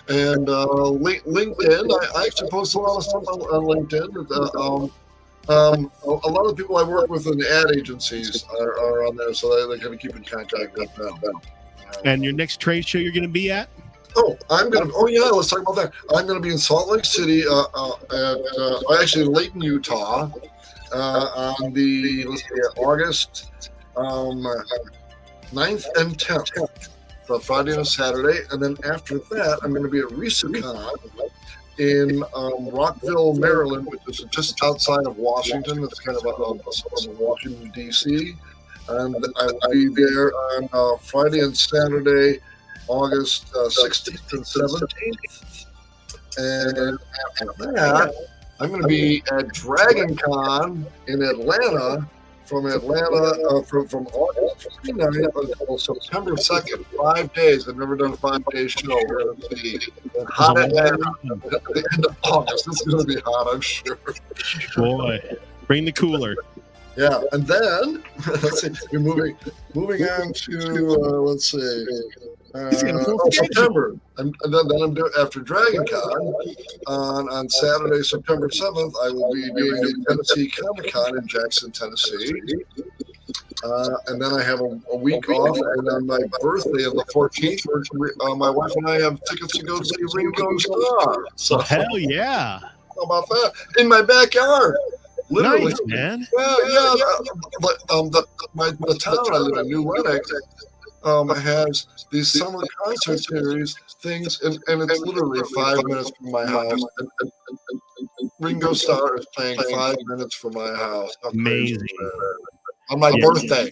Speaker 3: and LinkedIn. I actually post a lot of stuff on LinkedIn. A lot of the people I work with in the ad agencies are on there, so they kind of keep in contact with them.
Speaker 10: And your next trade show you're going to be at?
Speaker 3: Let's talk about that. I'm going to be in Salt Lake City, actually Layton, Utah, on the August 9th and 10th. So Friday and a Saturday, and then after that, I'm going to be at RisaCon in Rockville, Maryland, which is just outside of Washington. It's kind of Washington, D.C. And I will be there on Friday and Saturday, August 16th and 17th. And after that, I'm going to be at DragonCon in Atlanta. From August 29th until September 2nd, 5 days. I've never done a 5-day show. We're going to be hot at the end of August. It's going to be hot, I'm sure.
Speaker 10: Boy, bring the cooler.
Speaker 3: Yeah, and then let's see. We're moving on to September, and then I'm doing after DragonCon on Saturday, September 7th. I will be doing the Tennessee Comic Con in Jackson, Tennessee, And then I have a week off, and on my birthday of the 14th, my wife and I have tickets to go see Ringo Starr. So
Speaker 10: Hell yeah.
Speaker 3: how about that? In my backyard. Literally.
Speaker 10: Nice, man.
Speaker 3: Yeah. The town I live in, New Lenox, has these summer concert series things, and it's literally 5 minutes from my house. And Ringo Starr is playing 5 minutes from my house. How crazy
Speaker 10: Amazing.
Speaker 3: is that? On my birthday.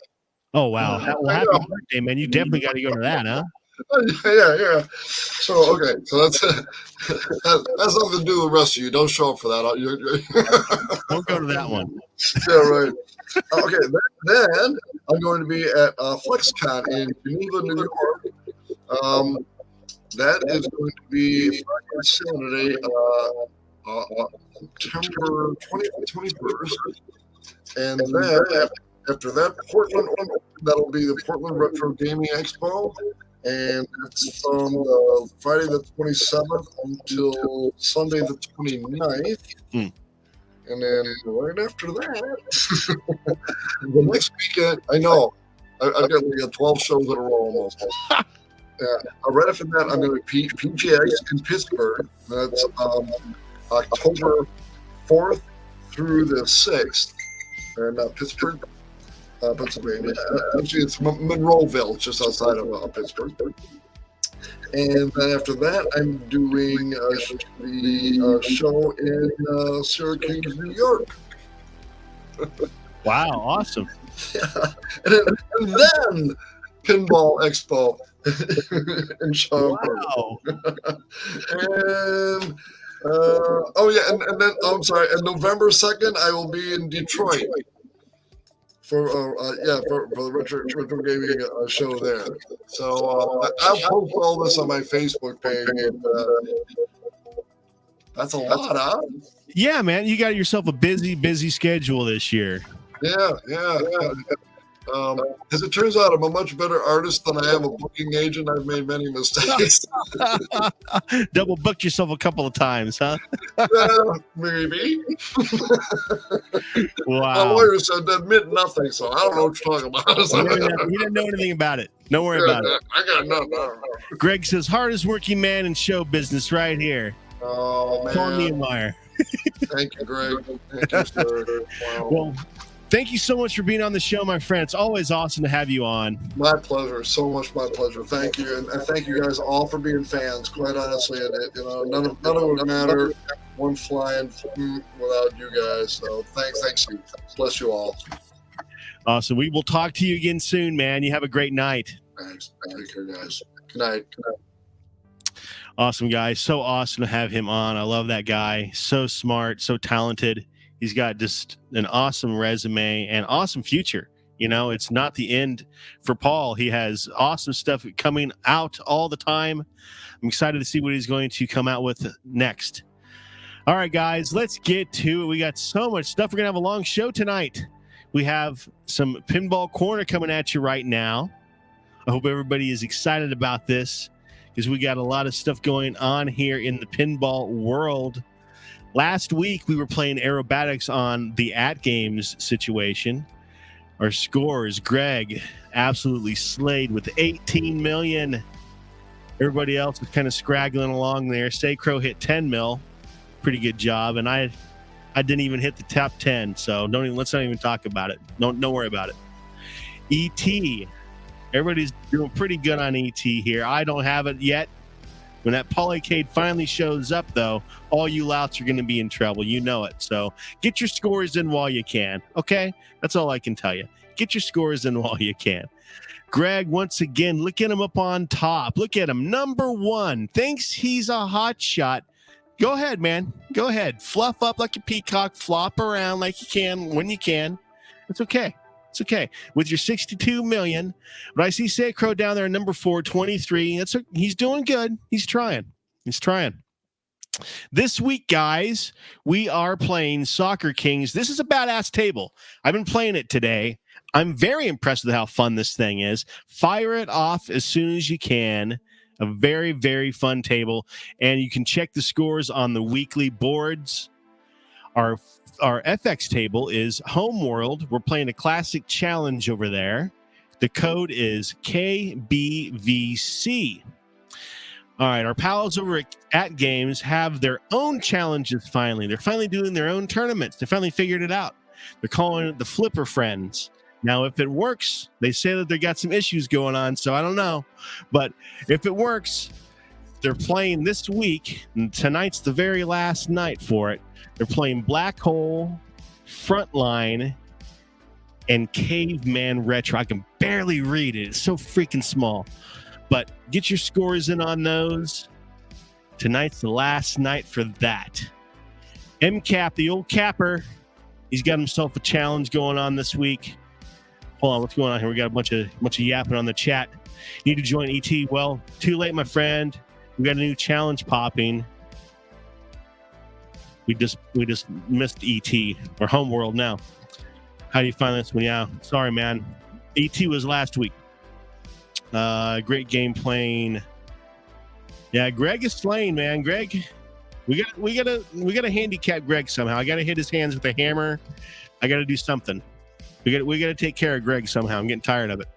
Speaker 10: Oh, wow. Well, happy birthday, man. You definitely got to go to that, huh?
Speaker 3: Yeah. So, okay. So that has nothing to do with the rest of you. Don't show up for that.
Speaker 10: Don't go to that one.
Speaker 3: Yeah, right. Okay, then I'm going to be at FlexCon in Geneva, New York. That is going to be Friday, Saturday, September 20th, 21st. And then after that, Portland, that'll be the Portland Retro Gaming Expo. And it's from Friday the 27th until Sunday the 29th. And then right after that, the next weekend, I know, I've got like 12 shows in a row almost. Right after that, I'm going to be PGX in Pittsburgh. That's October 4th through the 6th. And Pittsburgh, Pennsylvania. Actually, it's Monroeville, just outside of Pittsburgh. And then after that, I'm doing the show in Syracuse, New York.
Speaker 10: Wow, awesome.
Speaker 3: Yeah. And then Pinball Expo in Schaumburg.
Speaker 10: Wow.
Speaker 3: And and then I'm sorry, and November 2nd, I will be in Detroit for the retro gaming show there. So I'll post all this on my Facebook page. And, that's a lot, huh?
Speaker 10: Yeah, man, you got yourself a busy schedule this year.
Speaker 3: Yeah. As it turns out, I'm a much better artist than I am a booking agent. I've made many mistakes.
Speaker 10: Double booked yourself a couple of times, huh?
Speaker 3: Maybe.
Speaker 10: Wow.
Speaker 3: My lawyer said to admit nothing, so I don't know what you're talking about.
Speaker 10: You didn't know anything about it. Don't worry about it.
Speaker 3: I got nothing.
Speaker 10: Greg says, hardest working man in show business right here.
Speaker 3: Oh, man.
Speaker 10: Paul NIEMEYER.
Speaker 3: Thank you, Greg. Thank you, sir. Wow.
Speaker 10: Well, thank you so much for being on the show, my friend. It's always awesome to have you on.
Speaker 3: My pleasure. So much my pleasure. Thank you. And thank you guys all for being fans. Quite honestly, none of it would matter one flying without you guys. So thanks you. Bless you all.
Speaker 10: Awesome. We will talk to you again soon, man. You have a great night.
Speaker 3: Thanks. Take care, guys. Good night.
Speaker 10: Awesome, guys. So awesome to have him on. I love that guy. So smart, so talented. He's got just an awesome resume and awesome future. You know, it's not the end for Paul. He has awesome stuff coming out all the time. I'm excited to see what he's going to come out with next. All right, guys, let's get to it. We got so much stuff. We're going to have a long show tonight. We have some Pinball Corner coming at you right now. I hope everybody is excited about this because we got a lot of stuff going on here in the pinball world. Last week, we were playing aerobatics on the At Games situation. Our scores, Greg absolutely slayed with 18 million. Everybody else was kind of scraggling along there. Sacro hit 10 mil. Pretty good job. And I didn't even hit the top 10, so let's not even talk about it. Don't worry about it. ET. Everybody's doing pretty good on ET here. I don't have it yet. When that Polycade finally shows up, though, all you louts are going to be in trouble. You know it. So get your scores in while you can, okay? That's all I can tell you. Get your scores in while you can. Greg, once again, look at him up on top. Look at him. Number one. Thinks he's a hot shot. Go ahead, man. Go ahead. Fluff up like a peacock. Flop around like you can when you can. It's okay. It's okay. With your 62 million. But I see Sacro down there at number 4, 23. He's doing good. He's trying. This week, guys, we are playing Soccer Kings. This is a badass table. I've been playing it today. I'm very impressed with how fun this thing is. Fire it off as soon as you can. A very, very fun table. And you can check the scores on the weekly boards. Our FX table is Homeworld. We're playing a classic challenge over there. The code is KBVC. All right, our pals over at Games have their own challenges finally. They're finally doing their own tournaments. They finally figured it out. They're calling it the Flipper Friends. Now, if it works, they say that they got some issues going on, so I don't know. But if it works, they're playing this week, and tonight's the very last night for it. They're playing Black Hole, Frontline, and Caveman Retro. I can barely read it. It's so freaking small. But get your scores in on those. Tonight's the last night for that. MCAP, the old capper, he's got himself a challenge going on this week. Hold on, what's going on here? We got a bunch of yapping on the chat. You need to join ET. Well, too late, my friend. We got a new challenge popping. We just missed ET or Homeworld now. How do you find this one? Yeah, sorry, man. ET was last week. Great game playing. Yeah, Greg is slain, man. Greg, we gotta handicap Greg somehow. I gotta hit his hands with a hammer. I gotta do something. We gotta take care of Greg somehow. I'm getting tired of it.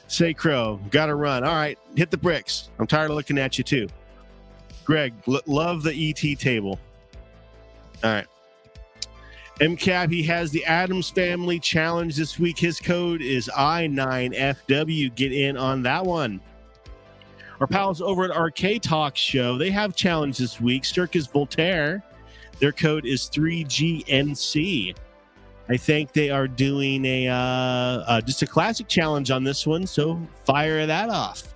Speaker 10: Say Crow, gotta run. All right, hit the bricks. I'm tired of looking at you too. Greg, love the ET table. All right. MCAP, he has the Addams Family Challenge this week. His code is I9FW. Get in on that one. Our pals over at Arcade Talk Show, they have challenge this week. Circus Voltaire, their code is 3GNC. I think they are doing just a classic challenge on this one, so fire that off.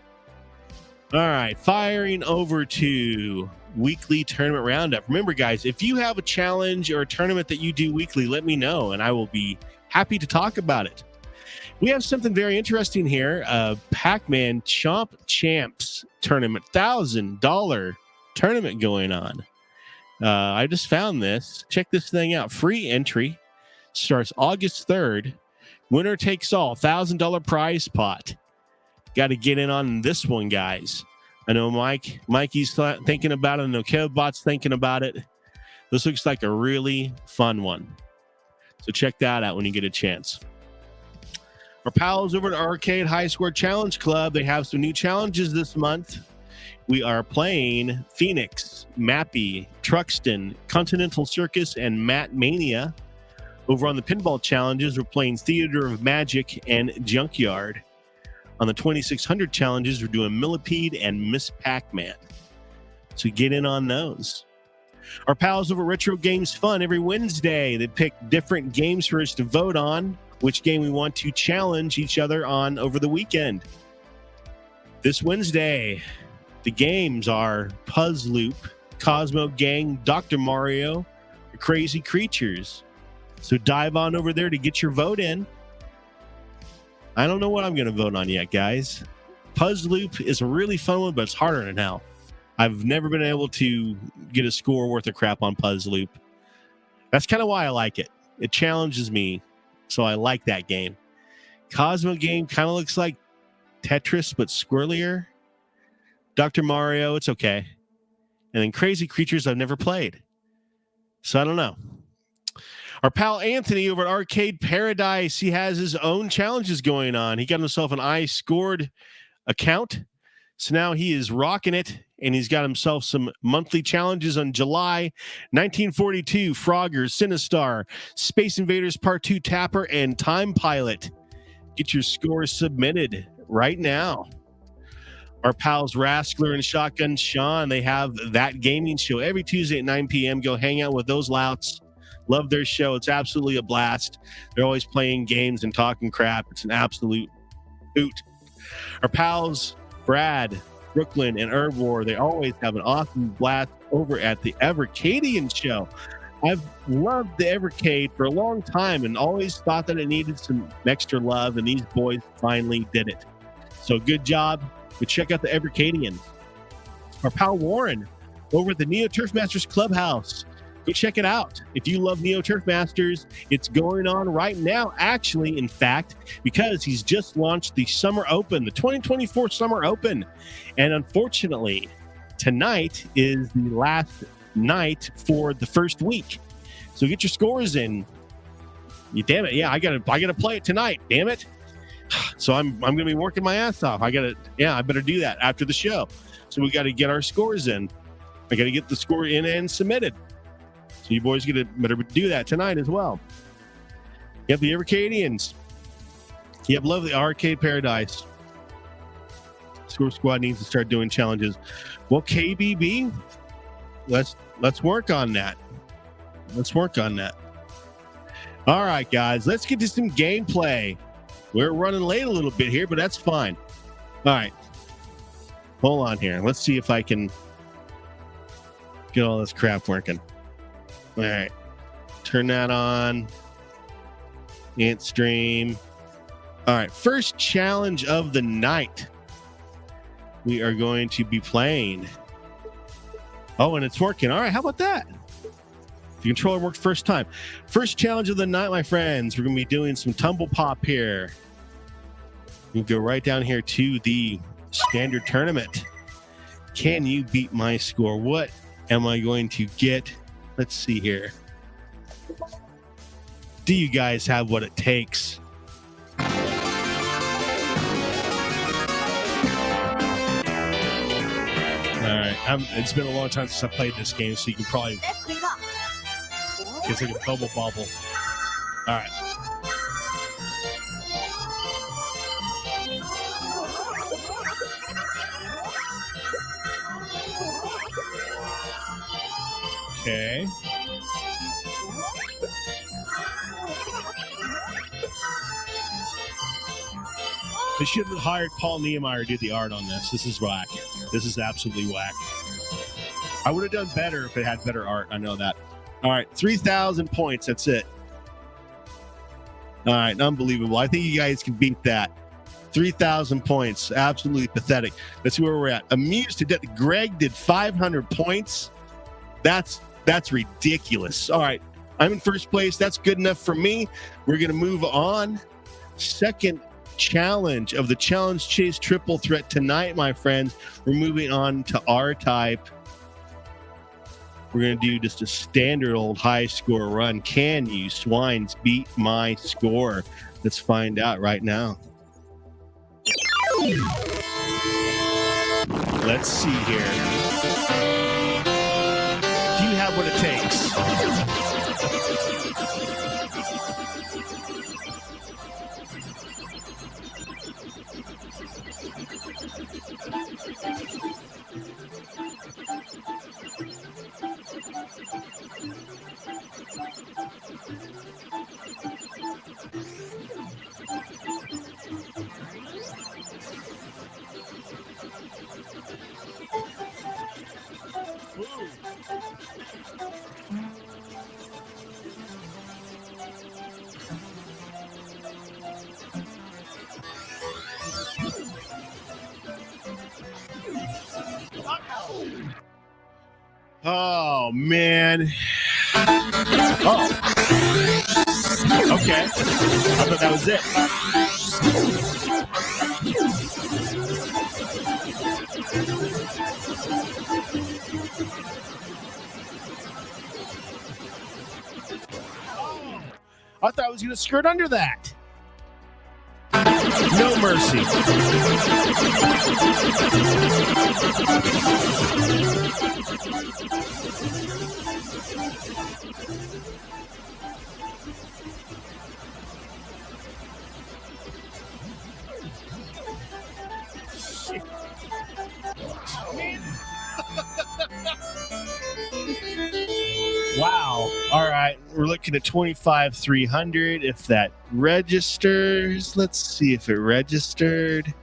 Speaker 10: All right, firing over to weekly tournament roundup. Remember, guys, if you have a challenge or a tournament that you do weekly, let me know, and I will be happy to talk about it. We have something very interesting here. Pac-Man Chomp Champs tournament, $1,000 tournament going on. I just found this. Check this thing out. Free entry. Starts August 3rd. Winner takes all. $1,000 prize pot. Got to get in on this one, guys. I know Mikey's thinking about it. I know KevBot's thinking about it. This looks like a really fun one. So check that out when you get a chance. Our pals over at Arcade High Score Challenge Club, they have some new challenges this month. We are playing Phoenix, Mappy, Truxton, Continental Circus, and Matt Mania. Over on the pinball challenges, we're playing Theater of Magic and Junkyard. On the 2600 challenges, we're doing Millipede and Miss Pac-Man. So get in on those. Our pals over Retro Games Fun, every Wednesday, they pick different games for us to vote on, which game we want to challenge each other on over the weekend. This Wednesday, the games are Puzz Loop, Cosmo Gang, Dr. Mario, Crazy Creatures. So dive on over there to get your vote in. I don't know what I'm going to vote on yet, guys. Puzz Loop is a really fun one, but it's harder than hell. I've never been able to get a score worth of crap on Puzz Loop. That's kind of why I like it. It challenges me, so I like that game. Cosmo Game kind of looks like Tetris, but squirrelier. Dr. Mario, it's okay. And then Crazy Creatures I've never played. So I don't know. Our pal Anthony over at Arcade Paradise, he has his own challenges going on. He got himself an iScored account. So now he is rocking it, and he's got himself some monthly challenges on July. 1942, Frogger, Sinistar, Space Invaders Part 2 Tapper, and Time Pilot. Get your scores submitted right now. Our pals Raskler and Shotgun Sean, they have That Gaming Show every Tuesday at 9 p.m. Go hang out with those louts. Love their show. It's absolutely a blast. They're always playing games and talking crap. It's an absolute hoot. Our pals Brad, Brooklyn, and War, they always have an awesome blast over at the Evercadian Show. I've loved the Evercade for a long time and always thought that it needed some extra love, and these boys finally did it. So good job. But check out the Evercadian. Our pal Warren over at the Neo Turf Masters Clubhouse. Go check it out. If you love Neo Turf Masters, it's going on right now, actually, in fact, because he's just launched the Summer Open, the 2024 Summer Open. And unfortunately, tonight is the last night for the first week. So get your scores in. You damn it, yeah, I gotta play it tonight. Damn it. So I'm gonna be working my ass off. I better do that after the show. So we got to get our scores in. I got to get the score in and submitted. So you boys better do that tonight as well. Yep, the Arcadians. Yep, lovely Arcade Paradise. Score Squad needs to start doing challenges. Well, KBB, let's work on that. Let's work on that. All right, guys, let's get to some gameplay. We're running late a little bit here, but that's fine. All right. Hold on here. Let's see if I can get all this crap working. All right. Turn that on. Antstream. All right. First challenge of the night. We are going to be playing. Oh, and it's working. All right. How about that? The controller worked first time. First challenge of the night, my friends. We're going to be doing some tumble pop here. We go right down here to the standard tournament. Can you beat my score? What am I going to get? Let's see here. Do you guys have what it takes? All right. It's been a long time since I played this game, so you can probably get like a bubble bobble. All right. Okay. They should have hired Paul Niemeyer to do the art on this. This is whack. This is absolutely whack. I would have done better if it had better art. I know that. All right, 3,000 points. That's it. All right, unbelievable. I think you guys can beat that. 3,000 points. Absolutely pathetic. Let's see where we're at. Amused to death. Greg did 500 points. That's ridiculous. All right, I'm in first place. That's good enough for me. We're going to move on. Second challenge of the Challenge Chase Triple Threat tonight, my friends. We're moving on to R-Type. We're going to do just a standard old high score run. Can you swines beat my score? Let's find out right now. Let's see here. Do you have what it takes? Oh, man. Oh. Okay. I thought that was it. Oh. I thought I was going to skirt under that. No mercy. Wow. All right. We're looking at 25,300. If that registers, let's see if it registered.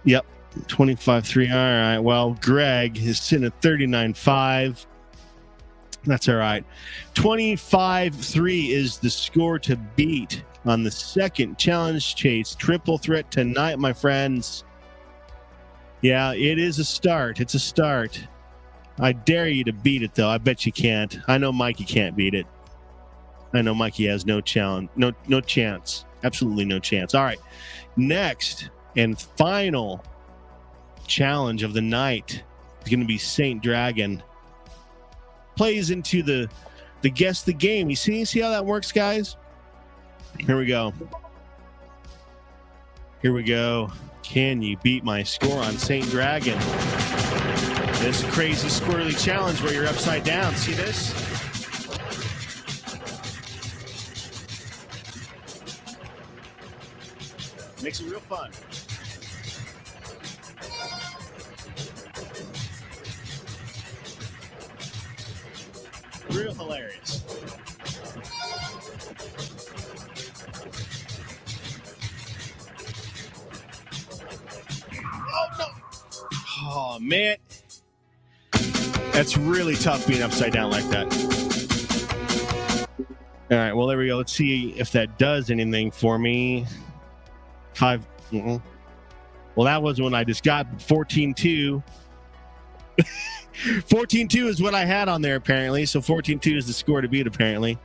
Speaker 10: Yep. 25,300. All right. Well, Greg is sitting at 39,500. That's all right. 25,300 is the score to beat on the second Challenge Chase Triple Threat tonight, my friends. Yeah, it is a start. It's a start. I dare you to beat it, though. I bet you can't. I know Mikey can't beat it. I know Mikey has no challenge, no chance. Absolutely no chance. All right. Next and final challenge of the night is going to be Saint Dragon. plays into the guess the game. You see how that works, guys? Here we go. Here we go. Can you beat my score on Saint Dragon? This crazy squirrely challenge where you're upside down. See this? Makes it real fun. Real hilarious. Oh, no. Oh, man. That's really tough being upside down like that. All right, well, there we go. Let's see if that does anything for me. 5. Well, that was when I just got 14-2. 14-2 is what I had on there, apparently. So 14-2 is the score to beat, apparently.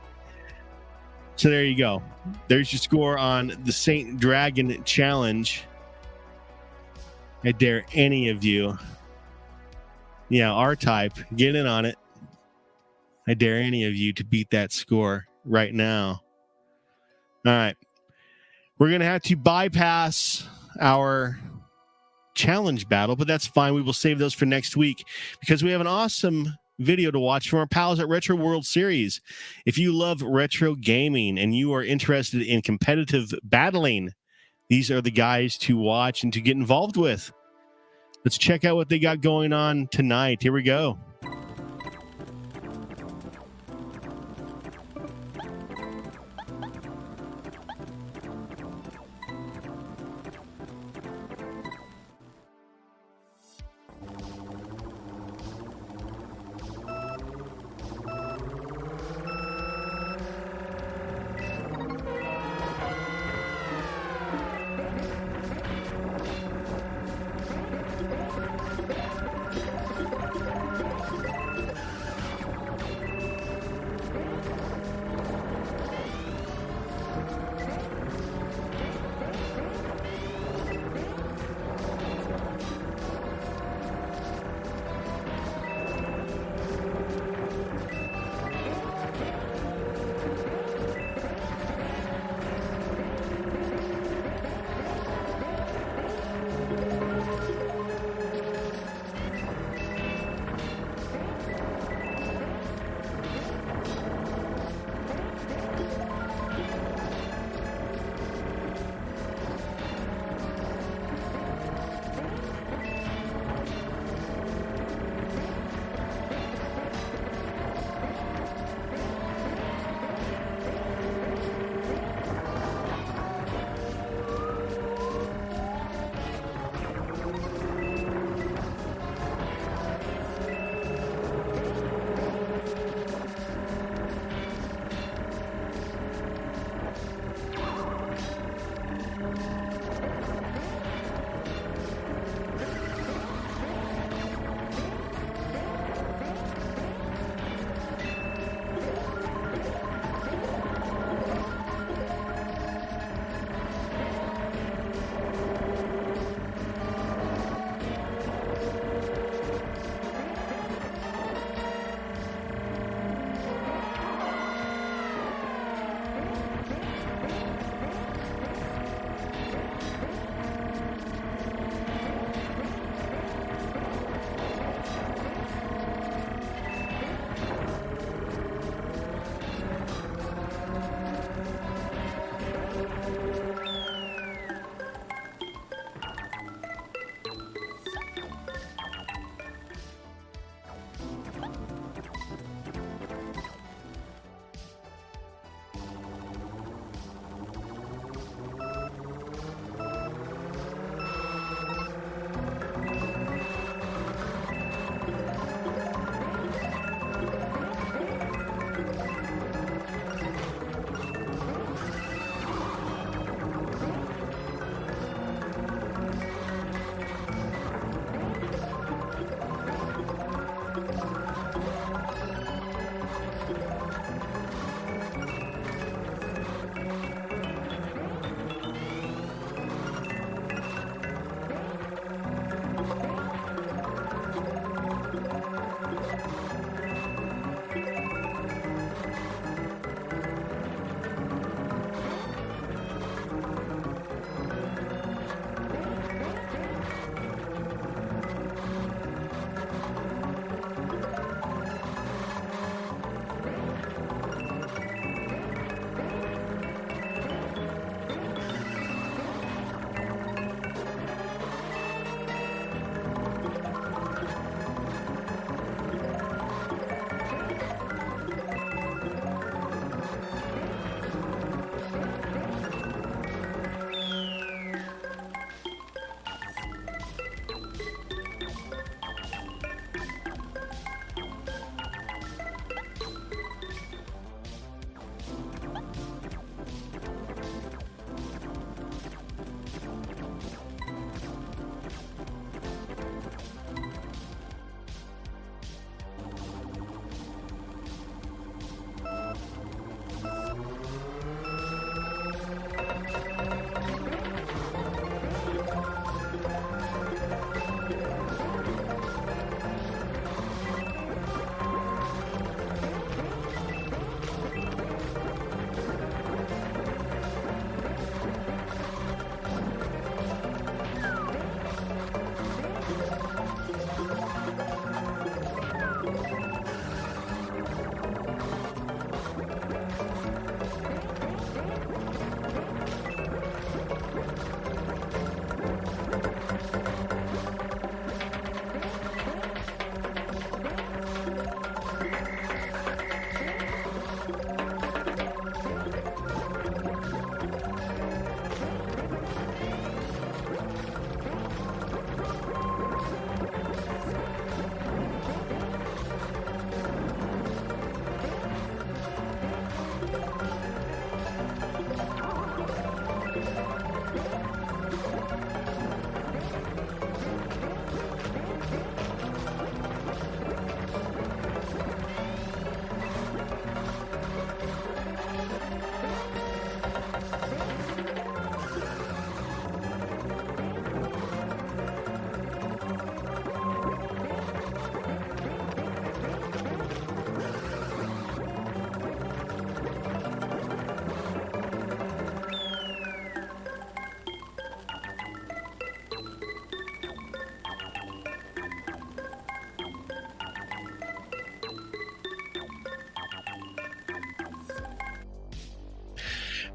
Speaker 10: So there you go. There's your score on the Saint Dragon Challenge. I dare any of you, R-Type, get in on it. I dare any of you to beat that score right now. All right. We're going to have to bypass our challenge battle, but that's fine. We will save those for next week because we have an awesome video to watch from our pals at Retro World Series. If you love retro gaming and you are interested in competitive battling, these are the guys to watch and to get involved with. Let's check out what they got going on tonight. Here we go.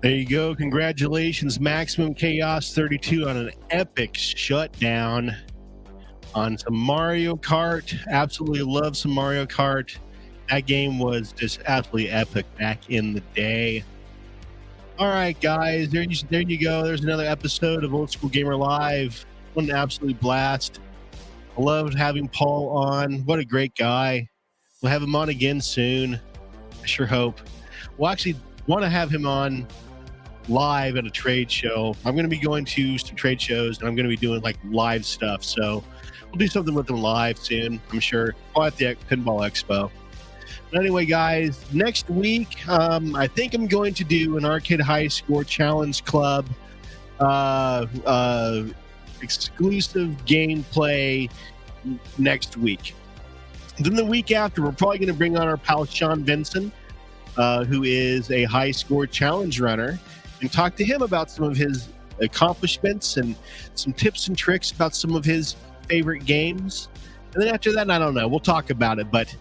Speaker 10: There you go. Congratulations, Maximum Chaos 32 on an epic shutdown on some Mario Kart. Absolutely love some Mario Kart. That game was just absolutely epic back in the day. All right, guys, there you go. There's another episode of Old School Gamer Live. What an absolute blast. I loved having Paul on. What a great guy. We'll have him on again soon. I sure hope. We'll actually want to have him on live at a trade show. I'm going to be going to some trade shows, and I'm going to be doing like live stuff. So we'll do something with them live soon, I'm sure. Probably at the Pinball Expo. But anyway, guys, next week, I think I'm going to do an Arcade High Score Challenge Club exclusive gameplay next week. Then the week after, we're probably going to bring on our pal Sean Vinson, who is a high score challenge runner, and talk to him about some of his accomplishments and some tips and tricks about some of his favorite games. And then after that, I don't know. We'll talk about it. But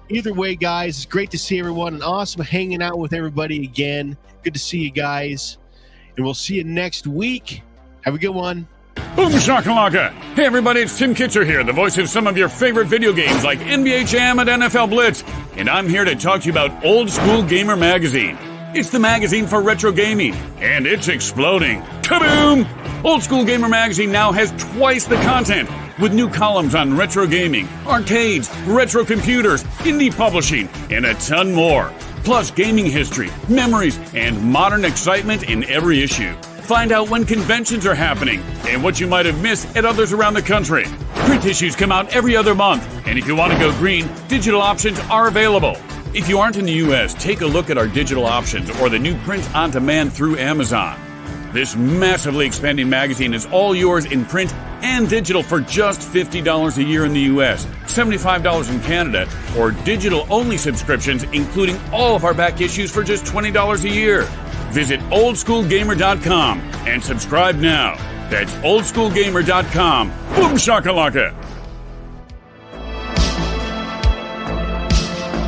Speaker 10: either way, guys, it's great to see everyone and awesome hanging out with everybody again. Good to see you guys. And we'll see you next week. Have a good one.
Speaker 4: Boom shakalaka! Hey everybody, it's Tim Kitzer here, the voice of some of your favorite video games like NBA Jam and NFL Blitz. And I'm here to talk to you about Old School Gamer Magazine. It's the magazine for retro gaming, and it's exploding. Kaboom! Old School Gamer Magazine now has twice the content, with new columns on retro gaming, arcades, retro computers, indie publishing, and a ton more. Plus gaming history, memories, and modern excitement in every issue. Find out when conventions are happening and what you might have missed at others around the country. Print issues come out every other month, and if you want to go green, digital options are available. If you aren't in the U.S., take a look at our digital options or the new print on demand through Amazon. This massively expanding magazine is all yours in print and digital for just $50 a year in the U.S., $75 in Canada, or digital-only subscriptions, including all of our back issues for just $20 a year. Visit oldschoolgamer.com and subscribe now. That's oldschoolgamer.com. Boom shakalaka!